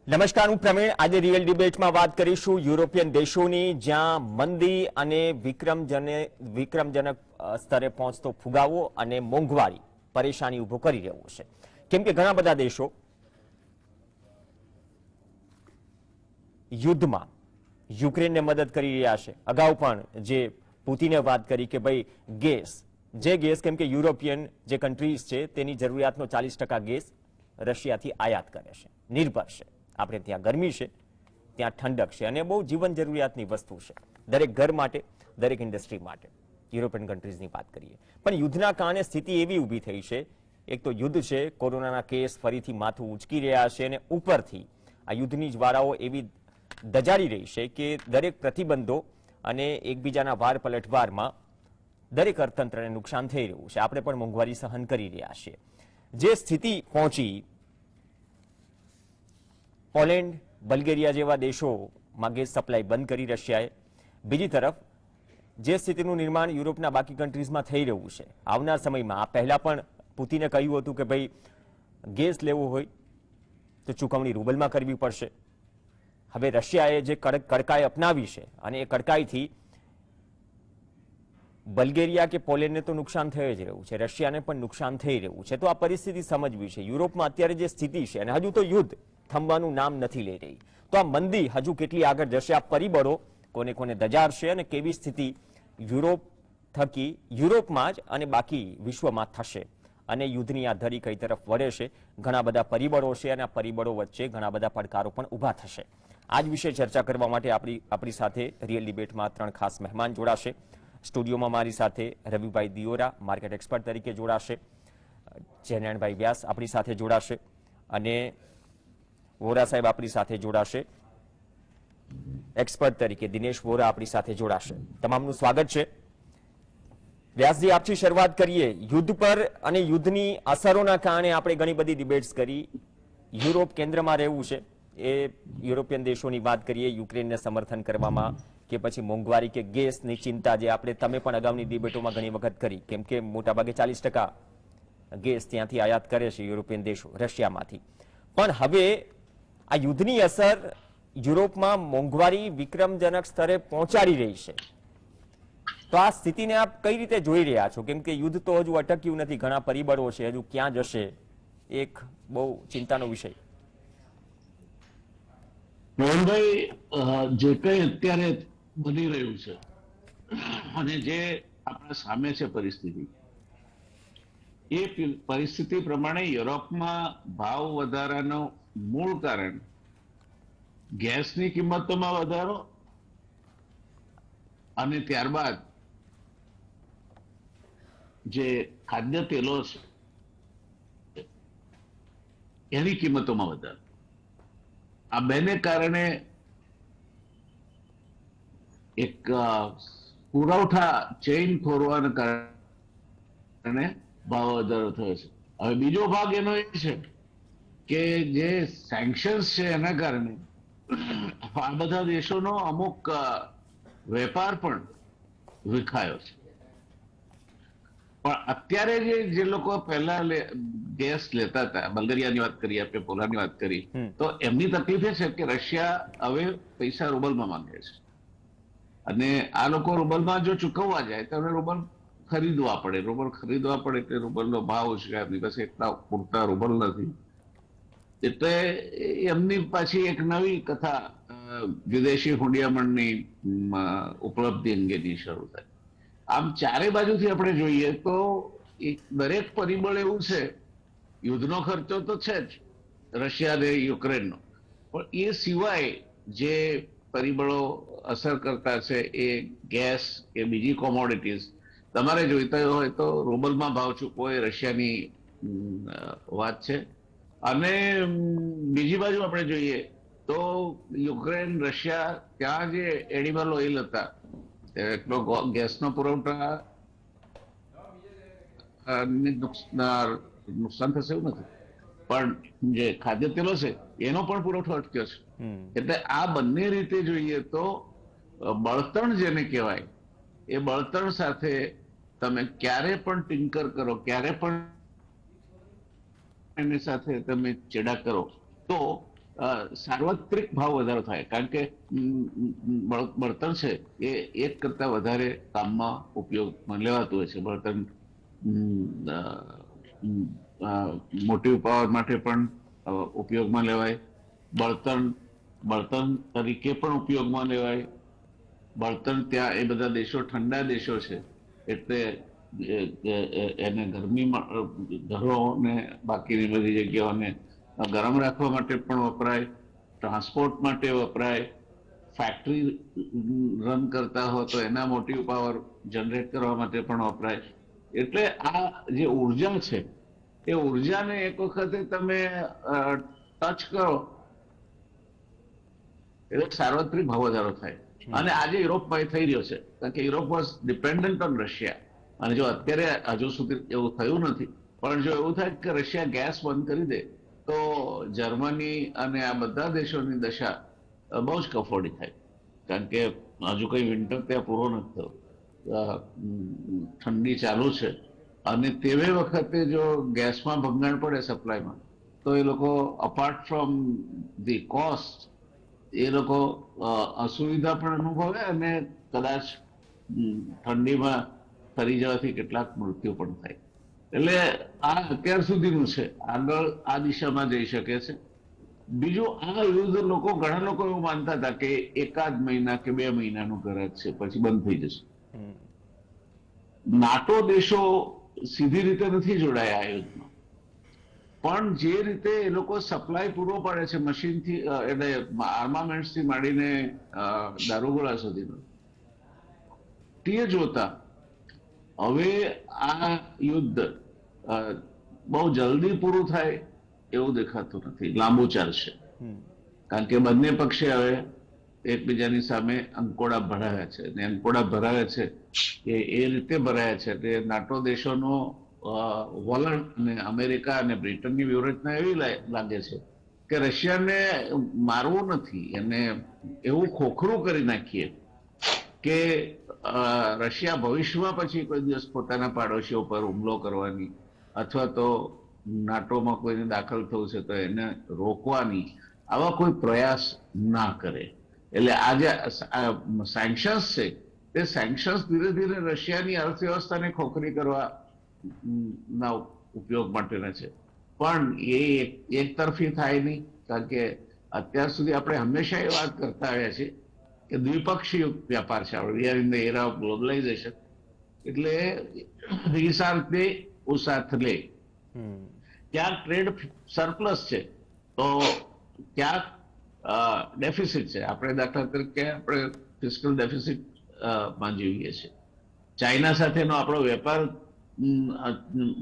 નમસ્કાર, હું પ્રવીણ. આજે રિયલ ડિબેટમાં વાત કરીશું યુરોપિયન દેશોની, જ્યાં મંદી અને વિક્રમજનક સ્તરે પહોંચતો ફુગાવો અને મોંઘવારી પરેશાની ઊભો કરી રહ્યો છે. કેમ કે ઘણા બધા દેશો યુદ્ધમાં યુક્રેનને મદદ કરી રહ્યા છે. અગાઉ પણ જે પુતિને વાત કરી કે ભાઈ ગેસ કેમ કે યુરોપિયન જે કન્ટ્રીઝ છે તેની જરૂરિયાતનો 40% ગેસ રશિયાથી આયાત કરે છે, નિર્ભર છે. આપણે ત્યાં ગરમી છે, ત્યાં ઠંડક છે અને બહુ જીવન જરૂરિયાતની વસ્તુ છે દરેક ઘર માટે, દરેક ઇન્ડસ્ટ્રી માટે. યુરોપિયન કન્ટ્રીઝની વાત કરીએ, પણ યુદ્ધના કારણે સ્થિતિ એવી ઊભી થઈ છે. એક તો યુદ્ધ છે, કોરોનાના કેસ ફરીથી માથું ઉંચકી રહ્યા છે અને ઉપરથી આ યુદ્ધની જ્વાળાઓ એવી દજાડી રહી છે કે દરેક પ્રતિબંધો અને એકબીજાના વાર પલટવારમાં દરેક અર્થતંત્રને નુકસાન થઈ રહ્યું છે. આપણે પણ મોંઘવારી સહન કરી રહ્યા છીએ. જે સ્થિતિ પહોંચી પોલેન્ડ, બલ્ગેરિયા જેવા દેશોમાં ગેસ સપ્લાય બંધ કરી રશિયાએ. બીજી તરફ જે સ્થિતિનું નિર્માણ યુરોપના બાકી કન્ટ્રીઝમાં થઈ રહ્યું છે, આવનાર સમયમાં આ પહેલા પણ પુતિને કહ્યું હતું કે ભાઈ ગેસ લેવો હોય તો ચૂકવણી રૂબલમાં કરવી પડશે. હવે રશિયાએ જે કડકાઈ અપનાવી છે અને એ કડકાઈથી બલ્ગેરિયા કે પોલેન્ડને તો નુકસાન થઈ જ રહ્યું છે, રશિયાને પણ નુકસાન થઈ રહ્યું છે. તો આ પરિસ્થિતિ સમજવી છે. યુરોપમાં અત્યારે જે સ્થિતિ છે અને હજુ તો યુદ્ધ થંભવાનું નામ નથી લઈ રહી, તો આ મંદી હજુ કેટલી આગળ જશે, આ પરિબળો કોને કોને દજાડશે અને કેવી સ્થિતિ યુરોપ થકી યુરોપમાં જ અને બાકી વિશ્વમાં થશે અને યુદ્ધની આ ધરી કઈ તરફ વળે છે. ઘણા બધા પરિબળો છે અને આ પરિબળો વચ્ચે ઘણા બધા પડકારો પણ ઊભા થશે. આ જ વિશે ચર્ચા કરવા માટે આપણી સાથે રિયલ ડિબેટમાં 3 ખાસ મહેમાન જોડાશે. સ્ટુડિયોમાં મારી સાથે રવિભાઈ દિયોરા માર્કેટ એક્સપર્ટ તરીકે જોડાશે, જયનારાયણભાઈ વ્યાસ આપણી સાથે જોડાશે અને વોરા સાહેબ આપણી સાથે જોડાશે એક્સપર્ટ તરીકે. દિનેશ વોરા આપણી સાથે જોડાશે. તમામનું સ્વાગત છે. વ્યાસજી, આપથી શરૂઆત કરીએ. યુદ્ધ પર અને યુદ્ધની અસરોના કારણે આપણે ઘણી બધી ડિબેટ્સ કરી. યુરોપ કેન્દ્રમાં રહેવું છે, એ યુરોપિયન દેશોની વાત કરીએ, યુક્રેનને સમર્થન કરવામાં કે પછી મોંઘવારી કે ગેસની ચિંતા જે તમે પણ અગાઉની ડિબેટોમાં ઘણી વખત કરી, કેમ કે મોટાભાગે 40% ગેસ ત્યાંથી આયાત કરે છે યુરોપિયન દેશો રશિયામાંથી. પણ હવે આ યુદ્ધની અસર યુરોપમાં મોંઘવારી વિક્રમજનક સ્તરે પહોંચાડી રહી છે. તો આ સ્થિતિને આપ કઈ રીતે જોઈ રહ્યા છો? કેમ કે યુદ્ધ તો હજુ અટક્યું નથી, ઘણા પરિબળો છે, હજુ ક્યાં જશે એક બહુ ચિંતાનો વિષય. મોહનભાઈ, જે કંઈ અત્યારે બની રહ્યું છે અને જે આપણા સામે છે પરિસ્થિતિ, એ પરિસ્થિતિ પ્રમાણે યુરોપમાં ભાવ વધારાનું મૂળ કારણ ગેસની કિંમતોમાં વધારો અને ત્યારબાદ જે ખાદ્ય તેલો છે એની કિંમતોમાં વધારો. આ બેને કારણે એક પુરવઠા ચેઇન ખોરવાના કારણે ભાવ વધારો થયો છે. હવે બીજો ભાગ એનો એ છે કે જે સેન્કશન્સ છે એના કારણે આ બધા દેશોનો અમુક વેપાર પણ વિખાયો છે. પણ અત્યારે જે લોકો પહેલા ગેસ લેતા હતા, બલ્ગેરિયાની વાત કરી, આપણે પોલાની વાત કરી, તો એમની તકલીફ એ છે કે રશિયા હવે પૈસા રૂબલમાં માંગે છે અને આ લોકો રૂબલમાં જો ચૂકવવા જાય તો રૂબલ ખરીદવા પડે. રૂબલ ખરીદવા પડે એટલે રૂબલનો ભાવ છે, એમની પાસે એટલા પૂરતા રૂબલ નથી. એટલે એમની પાછી એક નવી કથા વિદેશી હુંડિયામણની ઉપલબ્ધિ અંગેની શરૂ થાય. આમ ચારે બાજુથી આપણે જોઈએ તો દરેક પરિબળ એવું છે. યુદ્ધનો ખર્ચો તો છે જ રશિયા અને યુક્રેનનો, પણ એ સિવાય જે પરિબળો અસર કરતા છે એ ગેસ કે બીજી કોમોડિટીઝ તમારે જોઈતા હોય તો રૂબલમાં ભાવ ચૂકવો એ રશિયાની વાત છે. અને બીજી બાજુ આપણે જોઈએ તો યુક્રેન, રશિયા, ત્યાં જે એનિમલ ઓઇલ હતા, એટલો ગેસનો પુરવઠા નુકસાન થશે એવું નથી, પણ જે ખાદ્ય તેલો છે એનો પણ પુરવઠો અટક્યો છે. એટલે આ બંને રીતે જોઈએ તો બળતણ જેને કહેવાય એ બળતણ સાથે તમે ક્યારે પણ ટિંકર કરો, ક્યારે પણ એની સાથે તમે ચેડા કરો તો સાર્વત્રિક ભાવ વધારો થાય, કારણ કે બળતણ છે એ એક કરતા વધારે કામમાં ઉપયોગમાં લેવાતું હોય છે. બળતણ અ, અ, મોટી પાવર માટે પણ ઉપયોગમાં લેવાય, બળતણ બળતણ તરીકે પણ ઉપયોગમાં લેવાય. બળતણ ત્યાં એ બધા દેશો ઠંડા દેશો છે, એટલે એને ગરમીમાં ઘરોને બાકીની બધી જગ્યાઓને ગરમ રાખવા માટે પણ વપરાય, ટ્રાન્સપોર્ટ માટે વપરાય, ફેક્ટરી રન કરતા હોય તો એના મોટિવ પાવર જનરેટ કરવા માટે પણ વપરાય. એટલે આ જે ઉર્જા છે એ ઉર્જાને એક વખતે તમે ટચ કરો એટલે સાર્વત્રિક ભાવ વધારો થાય. અને આજે યુરોપમાં એ થઈ રહ્યો છે, કારણ કે Europe was dependent on Russia. અને જો અત્યારે હજુ સુધી એવું થયું નથી, પણ જો એવું થાય કે રશિયા ગેસ બંધ કરી દે તો જર્મની અને આ બધા દેશોની દશા બહુ જ કફોડી થાય. કારણ કે હજુ કઈ વિન્ટર ત્યાં પૂરો નથી થયો, ઠંડી ચાલુ છે, અને તેવે વખતે જો ગેસમાં ભંગાણ પડે સપ્લાયમાં, તો એ લોકો અપાર્ટ ફ્રોમ ધી કોસ્ટ એ લોકો અસુવિધા પણ અનુભવે અને કદાચ ઠંડીમાં ફરી જવાથી કેટલાક મૃત્યુ પણ થાય. એટલે આ અત્યાર સુધીનું છે, આગળ આ દિશામાં જઈ શકે છે. બીજું, આ યુદ્ધ ઘણા લોકો એવું માનતા હતા કે એકાદ મહિના કે 2 મહિનાનું કરાર છે, પછી બંધ થઈ જશે. નાટો દેશો સીધી રીતે નથી જોડાયા આ યુદ્ધમાં, પણ જે રીતે એ લોકો સપ્લાય પૂરો પાડે છે મશીનથી, એટલે આર્મામેન્ટ્સથી માંડીને દારૂગોળા સુધીનો, તે જોતા હવે આ યુદ્ધ બહુ જલ્દી પૂરું થાય એવું દેખાતું નથી, લાંબુ ચાલશે. કારણ કે બંને પક્ષે હવે એકબીજાની સામે અંકોડા ભરાયા છે, અને અંકોડા ભરાયા છે એ રીતે ભરાયા છે કે નાટો દેશોનો વલણ અને અમેરિકા અને બ્રિટનની વ્યૂહરચના એવી લાગે છે કે રશિયાને મારવું નથી, એને એવું ખોખરું કરી નાખીએ કે રશિયા ભવિષ્યમાં પછી કોઈ દિવસ પોતાના પાડોશીઓ પર હુમલો કરવાની અથવા તો નાટોમાં કોઈને દાખલ થવું છે તો એને રોકવાની આવા કોઈ પ્રયાસ ના કરે. એટલે આ જે સેન્કશન્સ છે તે સેન્કશન્સ ધીરે ધીરે રશિયાની અર્થવ્યવસ્થાને ખોખરી કરવા ના ઉપયોગ માટેના છે, પણ એ એક તરફી થાય નહીં. કારણ કે અત્યાર સુધી આપણે હંમેશા એ વાત કરતા આવ્યા છીએ કે દ્વિપક્ષીય વ્યાપાર છે આપણે, we are in the era of globalisation. એટલે હિસાર્થે ઉસાથલે, ક્યાંક ટ્રેડ સરપ્લસ છે તો ક્યાંક ડેફિસિટ છે. આપણે દાખલા તરીકે આપણે ફિસ્કલ ડેફિસિટ માં જીવીએ છીએ. ચાઇના સાથેનો આપણો વેપાર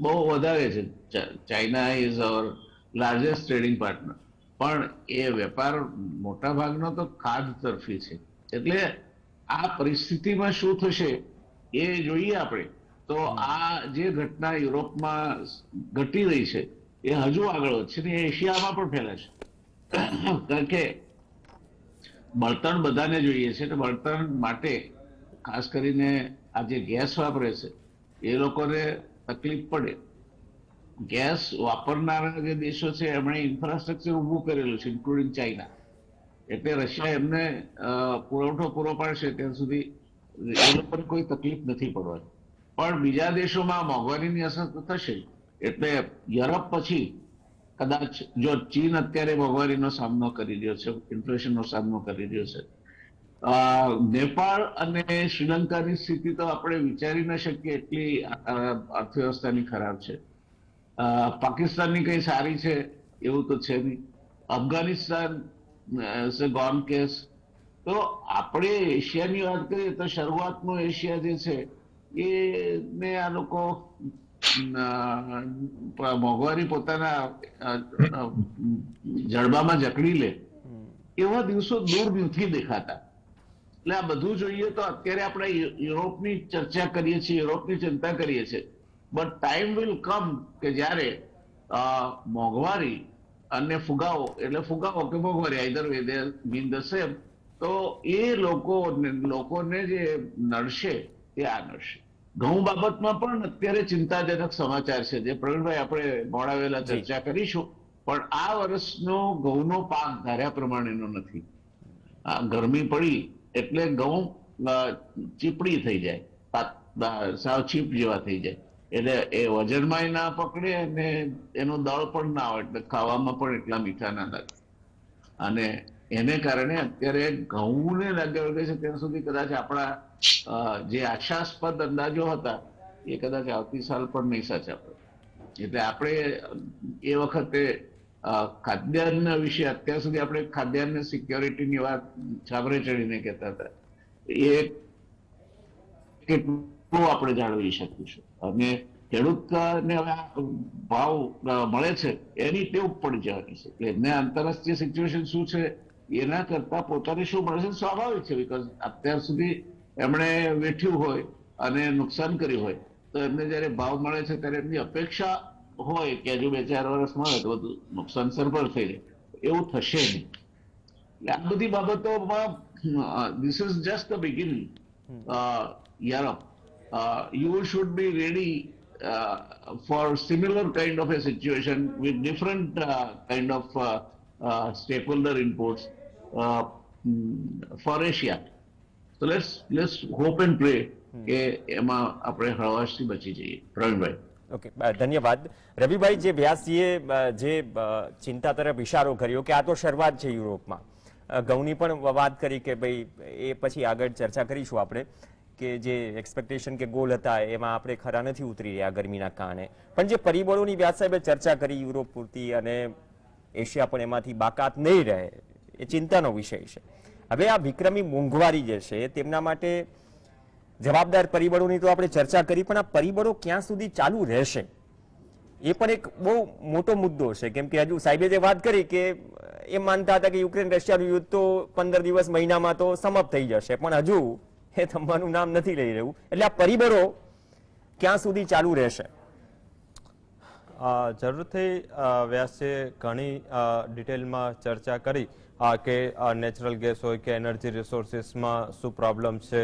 બહુ વધારે છે. China is our largest trading partner, પણ એ વેપાર મોટા ભાગનો તો ખાદ્ય તરફી છે. એટલે આ પરિસ્થિતિમાં શું થશે એ જોઈએ આપણે, તો આ જે ઘટના યુરોપમાં ઘટી રહી છે એ હજુ આગળ વધશે ને એશિયામાં પણ ફેલાશે. કારણ કે બળતણ બધાને જોઈએ છે, તો બળતણ માટે ખાસ કરીને આ જે ગેસ વાપરે છે એ લોકોને તકલીફ પડે. ગેસ વાપરનારા જે દેશો છે એમણે ઇન્ફ્રાસ્ટ્રક્ચર ઊભું કરેલું છે, ઇન્ક્લુડિંગ ચાઇના. એટલે રશિયા એમને પુરવઠો પૂરો પાડશે ત્યાં સુધી એ લોકોને કોઈ તકલીફ નથી પડવાની. પણ બીજા દેશોમાં મોંઘવારીની અસર તો થશે. એટલે યુરોપ પછી કદાચ જો ચીન અત્યારે મોંઘવારીનો સામનો કરી રહ્યો છે, ઇન્ફ્લેશનનો સામનો કરી રહ્યો છે, નેપાળ અને શ્રીલંકાની સ્થિતિ તો આપણે વિચારી ન શકીએ એટલી અર્થવ્યવસ્થાની ખરાબ છે. પાકિસ્તાનની કઈ સારી છે એવું તો છે નહીં. Afghanistan gone case. તો આપણે એશિયાની વાત કરીએ તો શરૂઆતનો એશિયા જે છે એને આ લોકો મોંઘવારી પોતાના જડબામાં જકડી લે એવા દિવસો દૂર નથી દેખાતા. એટલે આ બધું જોઈએ તો અત્યારે આપણે યુરોપની ચર્ચા કરીએ છીએ, યુરોપની ચિંતા કરીએ છીએ, બટ ટાઈમ વિલ કમ કે જ્યારે મોંઘવારી અને ફુગાવો, એટલે ફુગાવો કે મોંઘવારી either way they mean the same, તો એ લોકોને જે નડશે એ આ નડશે. ઘઉં બાબતમાં પણ અત્યારે ચિંતાજનક સમાચાર છે, જે પ્રવીણભાઈ આપણે મોડા વેલા ચર્ચા કરીશું. પણ આ વર્ષનો ઘઉંનો પાક ધાર્યા પ્રમાણેનો નથી. આ ગરમી પડી એટલે ઘઉં ચીપડી થઈ જાય, સાવ ચીપ જેવા થઈ જાય, એટલે એ વજનમાં ના પકડે અને એનો દળ પણ ના આવે, એટલે ખાવામાં પણ એટલા મીઠા ના લાગે. અને એને કારણે અત્યારે ઘઉંને લાગે છે ત્યાં સુધી કદાચ આપણા જે આશાસ્પદ અંદાજો હતા એ કદાચ આવતી સાલ પણ નહીં સાચા પડે. એટલે આપણે એ વખતે ખાદ્યાન્ન વિશે અત્યાર સુધી આપણે ખાદ્યાન્ન સિક્યોરિટીની વાત છાબરે ચડીને કહેતા હતા, એ કેટલું આપણે જાળવી શકીશું. અને ખેડૂતને હવે ભાવ મળે છે એની ટેવ પડી જવાની છે. એટલે એમને આંતરરાષ્ટ્રીય સિચ્યુએશન શું છે એના કરતા પોતાને શું મળે છે સ્વાભાવિક છે. બીકોઝ અત્યાર સુધી એમણે વેઠ્યું હોય અને નુકસાન કર્યું હોય, તો એમને જયારે ભાવ મળે છે ત્યારે એમની અપેક્ષા હોય કે હજુ 2-4 વર્ષ મળે તો બધું નુકસાન સરભર થઈ જાય. એવું થશે નહીં. એટલે આ બધી બાબતોમાં this is just the beginning. Europe, you should be ready for similar kind of a situation with different kind of stakeholder inputs for Asia. So let's hope and pray કે એમાં આપણે હળવાશથી બચી જઈએ. પ્રવીણભાઈ. ઓકે, ધન્યવાદ. રવિભાઈ, જે વ્યાસજીએ જે ચિંતા તરફ ઇશારો કર્યો કે આ તો શરૂઆત છે યુરોપમાં, ઘઉંની પણ વાત કરી કે ભાઈ એ પછી આગળ ચર્ચા કરીશું આપણે કે જે એક્સપેક્ટેશન કે ગોલ હતા એમાં આપણે ખરા નથી ઉતરી રહ્યા ગરમીના કારણે. પણ જે પરિબળોની વ્યાસ સાહેબે ચર્ચા કરી યુરોપ પૂરતી અને એશિયા પણ એમાંથી બાકાત નહીં રહે, એ ચિંતાનો વિષય છે. હવે આ વિક્રમી મોંઘવારી જે છે તેમના માટે જવાબદાર પરિબળોની તો આપણે ચર્ચા કરી, પણ આ પરિબળો ક્યાં સુધી ચાલુ રહેશે એ પણ એક બહુ મોટો મુદ્દો છે. કેમ કે હજુ સાહેબે જે વાત કરી કે એમ માનતા હતા કે યુક્રેન રશિયાનું યુદ્ધ તો 15 દિવસ મહિનામાં તો સમાપ્ત થઈ જશે, પણ હજુ એ થંભાનું નામ નથી લઈ રહ્યું. એટલે આ પરિબળો ક્યાં સુધી ચાલુ રહેશે? જરૂરથી વ્યાસે ઘણી ડિટેલમાં ચર્ચા કરી કે નેચરલ ગેસ હોય કે એનર્જી રિસોર્સિસમાં શું પ્રોબ્લેમ છે,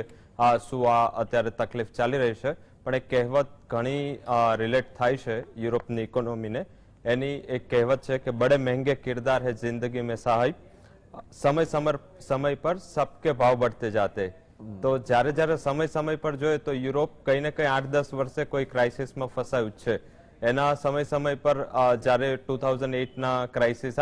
શું અત્યારે તકલીફ ચાલી રહી છે. પણ એક કહેવત ઘણી રિલેટ થાય છે યુરોપની ઇકોનોમીને. એની એક કહેવત છે કે બડે મહેંગે કિરદાર હે જિંદગી મેં સાહિબ, સમય પર સબકે ભાવ बढ़ते जाते. તો જ્યારે જ્યારે સમય પર જોઈએ તો યુરોપ કંઈ ને કંઈ 8-10 વર્ષે કોઈ ક્રાઇસિસમાં ફસાયું છે. એના સમય પર જ્યારે 2008ના ક્રાઇસિસ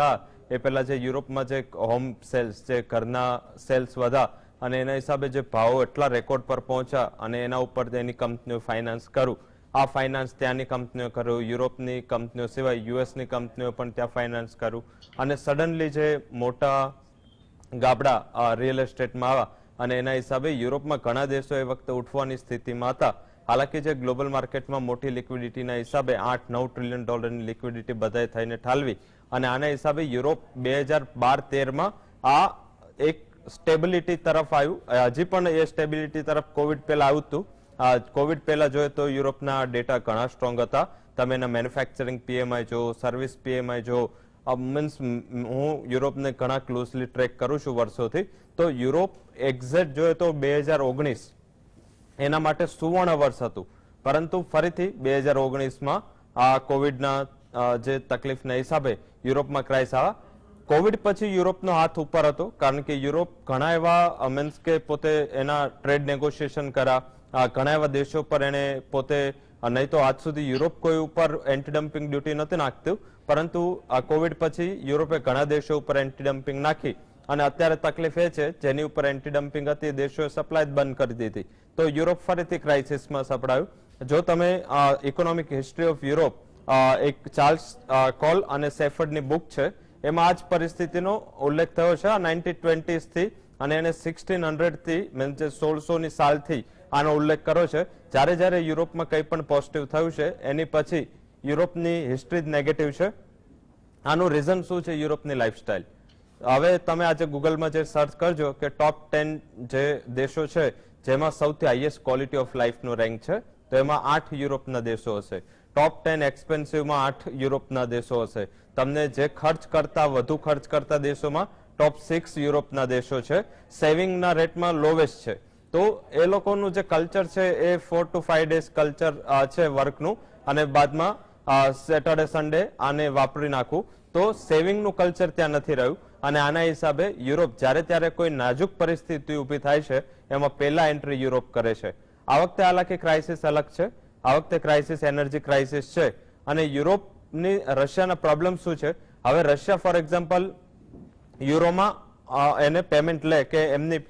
એ પહેલા જે યુરોપમાં જે હોમ સેલ્સ, જે ઘરના સેલ્સ વધ્યા અને એના હિસાબે જે ભાવો એટલા રેકોર્ડ પર પહોંચ્યા અને એના ઉપર એની કંપનીઓ ફાઇનાન્સ કરું, આ ફાઇનાન્સ ત્યાંની કંપનીઓ કરું, યુરોપની કંપનીઓ સિવાય યુએસની કંપનીઓ પણ ત્યાં ફાઇનાન્સ કરું, અને સડનલી જે મોટા ગાબડા રિયલ એસ્ટેટમાં આવ્યા અને એના હિસાબે યુરોપમાં ઘણા દેશો એ વખતે ઉઠવાની સ્થિતિમાં હતા. હાલાકી જે ગ્લોબલ માર્કેટમાં મોટી લિક્વિડિટીના હિસાબે $8-9 ટ્રિલિયન લિક્વિડિટી બધાએ થઈને ઠાલવી, અને આના હિસાબે યુરોપ 2012-13માં આ એક સ્ટેબિલિટી તરફ આવ્યું. હજી પણ એ સ્ટેબિલિટી તરફ કોવિડ પહેલા આવ્યું હતું. કોવિડ પહેલા જોઈએ તો યુરોપના ડેટા ઘણા સ્ટ્રોંગ હતા. તમે એના મેન્યુફેક્ચરિંગ પીએમઆઈ જો, સર્વિસ પીએમઆઈ જો, મીન્સ હું યુરોપને ઘણા ક્લોઝલી ટ્રેક કરું છું વર્ષોથી. તો યુરોપ એક્ઝેક્ટ જોઈએ તો 2019 એના માટે સુવર્ણ વર્ષ હતું. પરંતુ ફરીથી 2019માં આ કોવિડના જે તકલીફના હિસાબે યુરોપમાં ક્રાઇસ આવ્યા. કોવિડ પછી યુરોપનો હાથ ઉપર હતો, કારણ કે યુરોપ ઘણા એવા મીન્સ કે પોતે એના ટ્રેડ નેગોશિએશન કર્યા, ઘણા એવા દેશો પર એને પોતે, નહીં તો આજ સુધી યુરોપ કોઈ ઉપર એન્ટી ડમ્પિંગ ડ્યુટી નથી નાખતું, પરંતુ આ કોવિડ પછી યુરોપે ઘણા દેશો ઉપર એન્ટી ડમ્પિંગ નાખી. અને અત્યારે તકલીફ એ છે જેની ઉપર એન્ટી ડમ્પિંગ હતી દેશોએ સપ્લાય બંધ કરી દીધી, તો યુરોપ ફરીથી ક્રાઇસિસમાં સપડાયું. જો તમે ઇકોનોમિક હિસ્ટ્રી ઓફ યુરોપ, એક ચાર્લ્સ કોલ અને સેફર્ડની બુક છે, એમાં આ જ પરિસ્થિતિનો ઉલ્લેખ થયો છે 1920s થી, અને એને 1600 થી મીન્સ 1600ની સાલથી આનો ઉલ્લેખ કર્યો છે. જ્યારે જ્યારે યુરોપમાં કંઈ પણ પોઝિટિવ થયું છે એની પછી યુરોપની હિસ્ટ્રી જ નેગેટિવ છે. આનું રીઝન શું છે? યુરોપની લાઈફસ્ટાઈલ. હવે તમે આજે ગૂગલમાં જે સર્ચ કરજો કે ટોપ 10 જે દેશો છે જેમાં સૌથી હાઈએસ્ટ ક્વોલિટી ઓફ લાઈફનો રેન્ક છે, તો એમાં 8 યુરોપના દેશો હશે. ટોપ 10 એક્સપેન્સિવમાં 8 યુરોપના દેશો હશે. તમને જે ખર્ચ કરતા વધુ ખર્ચ કરતા દેશોમાં ટોપ 6 યુરોપના દેશો છે. સેવિંગના રેટમાં લોવેસ્ટ છે. તો એ લોકોનું જે કલ્ચર છે એ 4 to 5 ડેઝ કલ્ચર છે વર્કનું, અને બાદમાં સેટરડે સન્ડે આને વાપરી નાખવું. તો તો સેવિંગનું કલ્ચર ત્યાં નથી રહ્યું અને આના હિસાબે યુરોપ જ્યારે ત્યારે કોઈ નાજુક પરિસ્થિતિ ઊભી થાય છે એમાં પહેલા એન્ટ્રી યુરોપ કરે છે. આ વખતે હાલાકી ક્રાઇસિસ અલગ છે. આ વખતે ક્રાઇસિસ એનર્જી ક્રાઇસિસ છે અને યુરોપની રશિયાના પ્રોબ્લેમ શું છે? હવે રશિયા ફોર એક્ઝામ્પલ યુરોમાં એને પેમેન્ટ લે કે એમની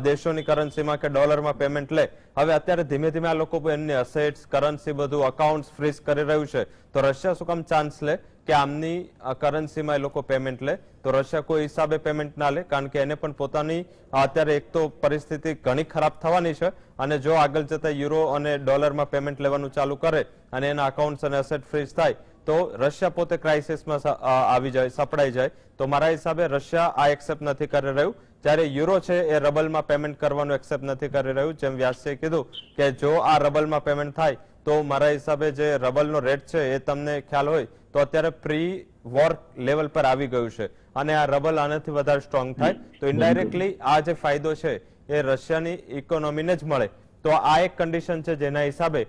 દેશોની કરન્સીમાં કે ડોલરમાં પેમેન્ટ લે. હવે અત્યારે ધીમે ધીમે આ લોકો એમની અસેટ્સ કરન્સી બધું અકાઉન્ટ ફ્રીઝ કરી રહ્યું છે. તો રશિયા શું કામ ચાન્સ લે કે આમની કરન્સીમાં એ લોકો પેમેન્ટ લે? તો રશિયા કોઈ હિસાબે પેમેન્ટ ના લે, કારણ કે એને પણ પોતાની અત્યારે એક તો પરિસ્થિતિ ઘણી ખરાબ થવાની છે અને જો આગળ જતા યુરો અને ડોલરમાં પેમેન્ટ લેવાનું ચાલુ કરે અને એના અકાઉન્ટ અને અસેટ ફ્રીઝ થાય તો રશિયા પોતે ક્રાઇસિસમાં આવી જાય, સપડાઈ જાય. તો મારા હિસાબે રશિયા આ એક્સેપ્ટ નથી કરી રહ્યું, જ્યારે યુરો છે એ રબલમાં પેમેન્ટ કરવાનું એક્સેપ્ટ નથી કરી રહ્યું. જેમ વ્યાસે કીધું કે જો આ રબલમાં પેમેન્ટ થાય તો મારા હિસાબે જે રબલનો રેટ છે એ તમને ખ્યાલ હોય તો અત્યારે પ્રી વોર લેવલ પર આવી ગયું છે અને આ રબલ આનાથી વધારે સ્ટ્રોંગ થાય તો ઇનડાયરેક્ટલી આ જે ફાયદો છે એ રશિયાની ઇકોનોમીને જ મળે. તો આ એક કન્ડિશન છે જેના હિસાબે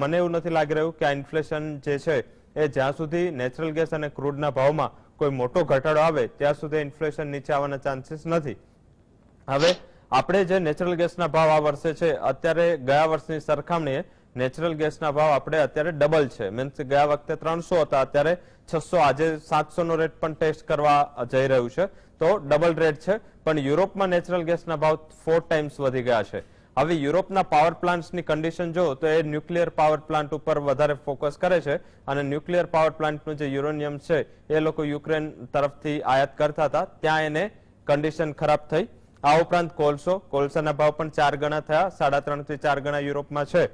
મને એવું નથી લાગી રહ્યું કે આ ઇન્ફ્લેશન જે છે એ જ્યાં સુધી નેચરલ ગેસ અને ક્રૂડના ભાવમાં કોઈ મોટો ઘટાડો આવે ત્યાં સુધી ઇન્ફ્લેશન નીચે આવવાના ચાન્સીસ નથી. હવે આપણે જે નેચરલ ગેસના ભાવ આ વર્ષે છે અત્યારે ગયા વર્ષની સરખામણીએ નેચરલ ગેસના ભાવ આપણે અત્યારે ડબલ છે. મીન્સ ગયા વખતે 300 હતા, અત્યારે 600, આજે 700 નો રેટ પણ ટેસ્ટ કરવા જઈ રહ્યું છે. તો ડબલ રેટ છે. પણ યુરોપમાં નેચરલ ગેસના ભાવ 4 ટાઈમ્સ વધી ગયા છે. હવે યુરોપના પાવર પ્લાન્ટ્સની કન્ડિશન જો તો એ ન્યુક્લિયર પાવર પ્લાન્ટ ઉપર વધારે ફોકસ કરે છે અને ન્યુક્લિયર પાવર પ્લાન્ટનું જે યુરેનિયમ છે એ લોકો યુક્રેન તરફથી આયાત કરતા હતા, ત્યાં એને કન્ડિશન ખરાબ થઈ. આ ઉપરાંત કોલસાના ભાવ પણ 4 ગણા થયા, 3.5 થી 4 ગણા યુરોપમાં છે.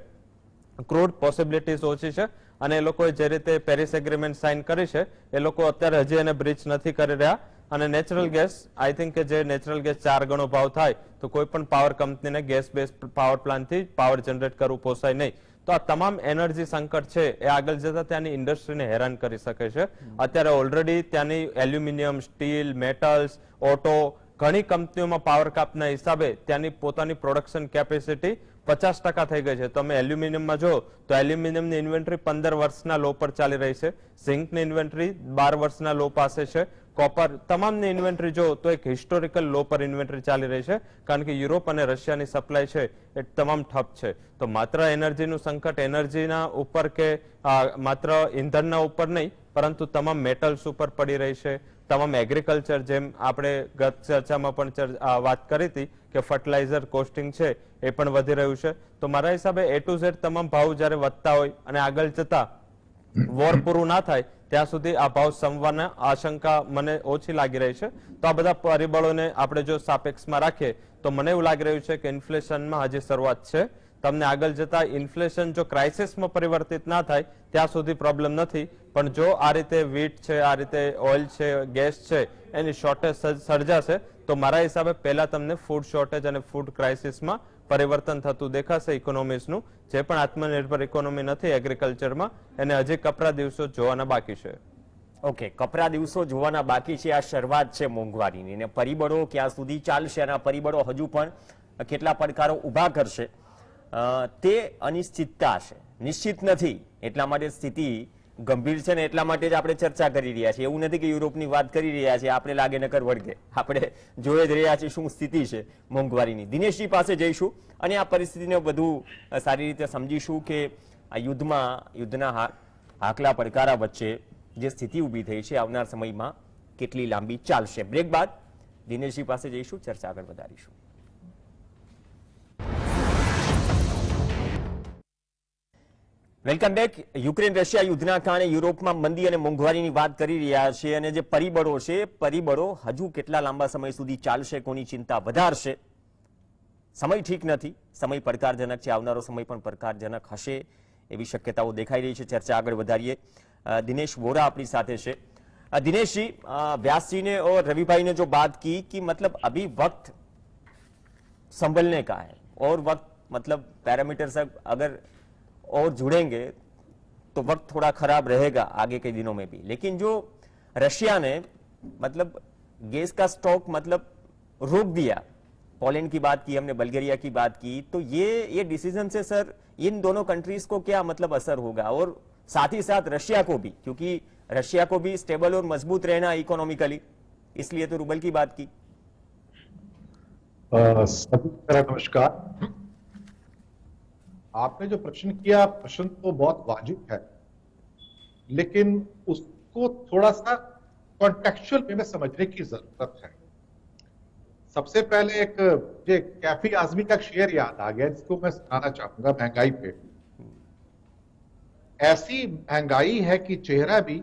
ક્રૂડ પોસિબિલિટીઝ ઓછી છે અને એ લોકોએ જે રીતે પેરિસ એગ્રીમેન્ટ સાઇન કરી છે એ લોકો અત્યારે હજી એને બ્રીચ નથી કરી રહ્યા. અને નેચરલ ગેસ આઈ થિંક કે જે નેચરલ ગેસ 4 ગણો ભાવ થાય તો કોઈ પણ પાવર કંપનીને ગેસ બેઝ પાવર પ્લાન્ટથી પાવર જનરેટ કરવું પોસાય નહીં. તો આ તમામ એનર્જી સંકટ છે એ આગળ જતા ત્યાંની ઇન્ડસ્ટ્રીને હેરાન કરી શકે છે. અત્યારે ઓલરેડી ત્યાંની એલ્યુમિનિયમ, સ્ટીલ, મેટલ્સ, ઓટો ઘણી કંપનીઓમાં પાવર કાપના હિસાબે ત્યાંની પોતાની પ્રોડક્શન કેપેસિટી 50% થઈ ગઈ છે. તમે એલ્યુમિનિયમમાં જો તો એલ્યુમિનિયમની ઇન્વેન્ટરી 15 વર્ષના લો પર ચાલી રહી છે. ઝિંકની ઇન્વેન્ટરી 12 વર્ષના લો પાસે છે. કોપર તમામની ઇન્વેન્ટરી જો તો એક હિસ્ટોરિકલ લો પર ઇન્વેન્ટરી ચાલી રહી છે, કારણ કે યુરોપ અને રશિયાની સપ્લાય છે એ તમામ ઠપ છે. તો માત્ર એનર્જીનું સંકટ એનર્જીના ઉપર કે માત્ર ઇંધણના ઉપર નહીં, પરંતુ તમામ મેટલ્સ ઉપર પડી રહી છે. તમામ એગ્રીકલ્ચર, જેમ આપણે ગત ચર્ચામાં પણ વાત કરી હતી કે ફર્ટિલાઇઝર કોસ્ટિંગ છે એ પણ વધી રહ્યું છે. તો મારા હિસાબે A to Z તમામ ભાવ જ્યારે વધતા હોય અને આગળ જતા વોર પૂરું ના થાય ત્યાં સુધી આ ભાવ સમવાના આશંકા મને ઓછી લાગી રહી છે. તો આ બધા પરિબળોને આપણે જો સાપેક્ષમાં રાખીએ તો મને એવું લાગી રહ્યું છે કે ઇન્ફ્લેશનમાં હજી શરૂઆત છે. તમને આગળ જતા ઇન્ફ્લેશન જો ક્રાઇસિસમાં પરિવર્તિત ના થાય ત્યાં સુધી પ્રોબ્લેમ નથી, પણ જો આ રીતે વીટ છે, આ રીતે ઓઇલ છે, ગેસ છે એની શોર્ટેજ સર્જાશે તો મારા હિસાબે પહેલા તમને ફૂડ શોર્ટેજ અને ફૂડ ક્રાઇસિસમાં પરિવર્તન થતું દેખાશે ઇકોનોમીઝનું. જે પણ આત્મનિર્ભર ઇકોનોમી નથી એગ્રીકલ્ચરમાં એને હજી કપરા દિવસો જોવાના બાકી છે. ઓકે, કપરા દિવસો જોવાના બાકી છે. આ શરૂઆત છે મોંઘવારીની અને પરિબળો ક્યાં સુધી ચાલશે અને આ પરિબળો હજુ પણ કેટલા પડકારો ઉભા કરશે તે અનિશ્ચિતતા છે, નિશ્ચિત નથી. એટલા માટે સ્થિતિ ગંભીર છે ને એટલા માટે જ આપણે ચર્ચા કરી રહ્યા છીએ. એવું નથી કે યુરોપની વાત કરી રહ્યા છીએ, આપણે લાગે નકર વળગે. આપણે જોઈ જ રહ્યા છીએ શું સ્થિતિ છે મોંઘવારીની. દિનેશજી પાસે જઈશું અને આ પરિસ્થિતિને વધુ સારી રીતે સમજીશું કે આ યુદ્ધના હાકલા પડકારા વચ્ચે જે સ્થિતિ ઊભી થઈ છે આવનાર સમયમાં કેટલી લાંબી ચાલશે. બ્રેક બાદ દિનેશજી પાસે જઈશું, ચર્ચા આગળ વધારીશું. Welcome back. યુક્રેન રશિયા યુદ્ધના કારણે યુરોપમાં મંદી અને મોંઘવારીની વાત કરી રહ્યા છે અને જે પરિબળો છે પરિબળો હજુ કેટલા લાંબા સમય સુધી ચાલશે, કોની ચિંતા વધારશે. સમય ઠીક નથી, સમય પડકારજનક છે, આવનારો સમય પણ પડકારજનક હશે એવી શક્યતાઓ દેખાઈ રહી છે. ચર્ચા આગળ વધારીએ. दिनेश वोरा अपनी साथे से। दिनेश जी, व्यास जी ने और रवि भाई ने जो बात की कि मतलब अभी वक्त संभलने का है और वक्त मतलब पैरामीटर से अगर और जुड़ेंगे तो वक्त थोड़ा खराब रहेगा आगे के दिनों में भी। लेकिन जो रशिया ने मतलब गैस का स्टॉक मतलब रोक दिया, पोलैंड की बात की हमने, बल्गेरिया की बात की, तो ये डिसीजन से सर इन दोनों कंट्रीज को क्या मतलब असर होगा और साथ ही साथ रशिया को भी, क्योंकि रशिया को भी स्टेबल और मजबूत रहना इकोनॉमिकली, इसलिए तो रूबल की बात की। सभी को मेरा नमस्कार। आपने जो प्रश्न किया, प्रश्न तो बहुत वाजिब है, लेकिन उसको थोड़ा सा कॉन्टेक्चुअल वे में समझने की जरूरत है। सबसे पहले एक मुझे कैफी आजमी का शेर याद आ गया, जिसको मैं सुनाना चाहूंगा महंगाई पे। ऐसी महंगाई है कि चेहरा भी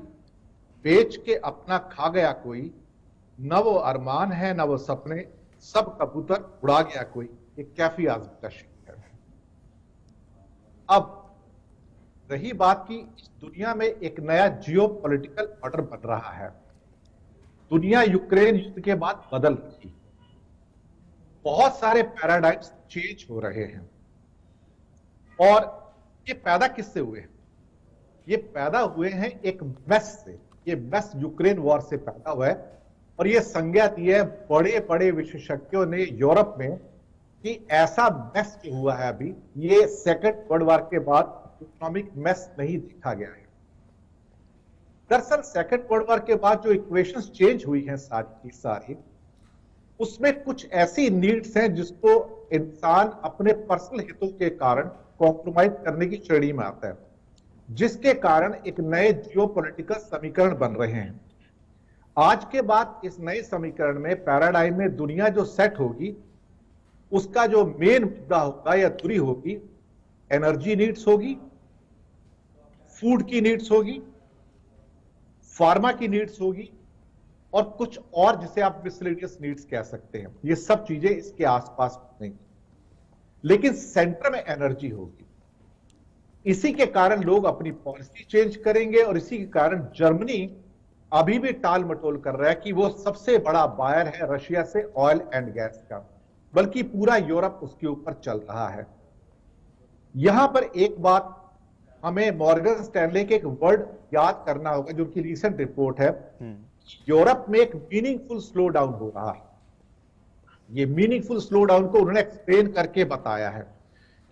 बेच के अपना खा गया कोई, न वो अरमान है न वो सपने, सब कबूतर उड़ा गया कोई। ये कैफी आजमी का शेर है। अब रही बात की, इस दुनिया में एक नया जियो पॉलिटिकल ऑर्डर बन रहा है। दुनिया यूक्रेन युद्ध के बाद बदल रही है। बहुत सारे पैराडाइम्स चेंज हो रहे हैं, और ये पैदा किससे हुए हैं? ये पैदा हुए हैं एक मेस से। ये मेस यूक्रेन वॉर से पैदा हुआ है, और ये संज्ञा दी है बड़े बड़े विशेषज्ञों ने यूरोप में कि ऐसा मेस जो हुआ है अभी, ये सेकंड वर्ल्ड वॉर के बाद इकोनॉमिक मेस नहीं देखा गया है। दरअसल सेकंड वर्ल्ड वॉर के बाद जो इक्वेशंस चेंज हुई हैं सारी की सारी, उसमें कुछ ऐसी नीड्स हैं जिसको इंसान अपने पर्सनल हितों के कारण कॉम्प्रोमाइज करने की श्रेणी में आता है, जिसके कारण एक नए जियोपॉलिटिकल समीकरण बन रहे हैं। आज के बाद इस नए समीकरण में, पैराडाइम में दुनिया जो सेट होगी, उसका जो मेन मुद्दा होगा या दूरी होगी, एनर्जी नीड्स होगी, फूड की नीड्स होगी, फार्मा की नीड्स होगी, और कुछ और जिसे आप मिसलेनियस नीड्स कह सकते हैं। ये सब चीजें इसके आसपास होंगी, लेकिन सेंटर में एनर्जी होगी। इसी के कारण लोग अपनी पॉलिसी चेंज करेंगे, और इसी के कारण जर्मनी अभी भी टाल मटोल कर रहा है कि वो सबसे बड़ा बायर है रशिया से ऑयल एंड गैस का, बल्कि पूरा यूरोप उसके ऊपर चल रहा है। यहां पर एक बात हमें मॉर्गन स्टैनले के एक वर्ड याद करना होगा, जो उनकी रिसेंट रिपोर्ट है। यूरोप में एक मीनिंगफुल स्लो डाउन हो रहा है। ये मीनिंगफुल स्लो डाउन को उन्होंने एक्सप्लेन करके बताया है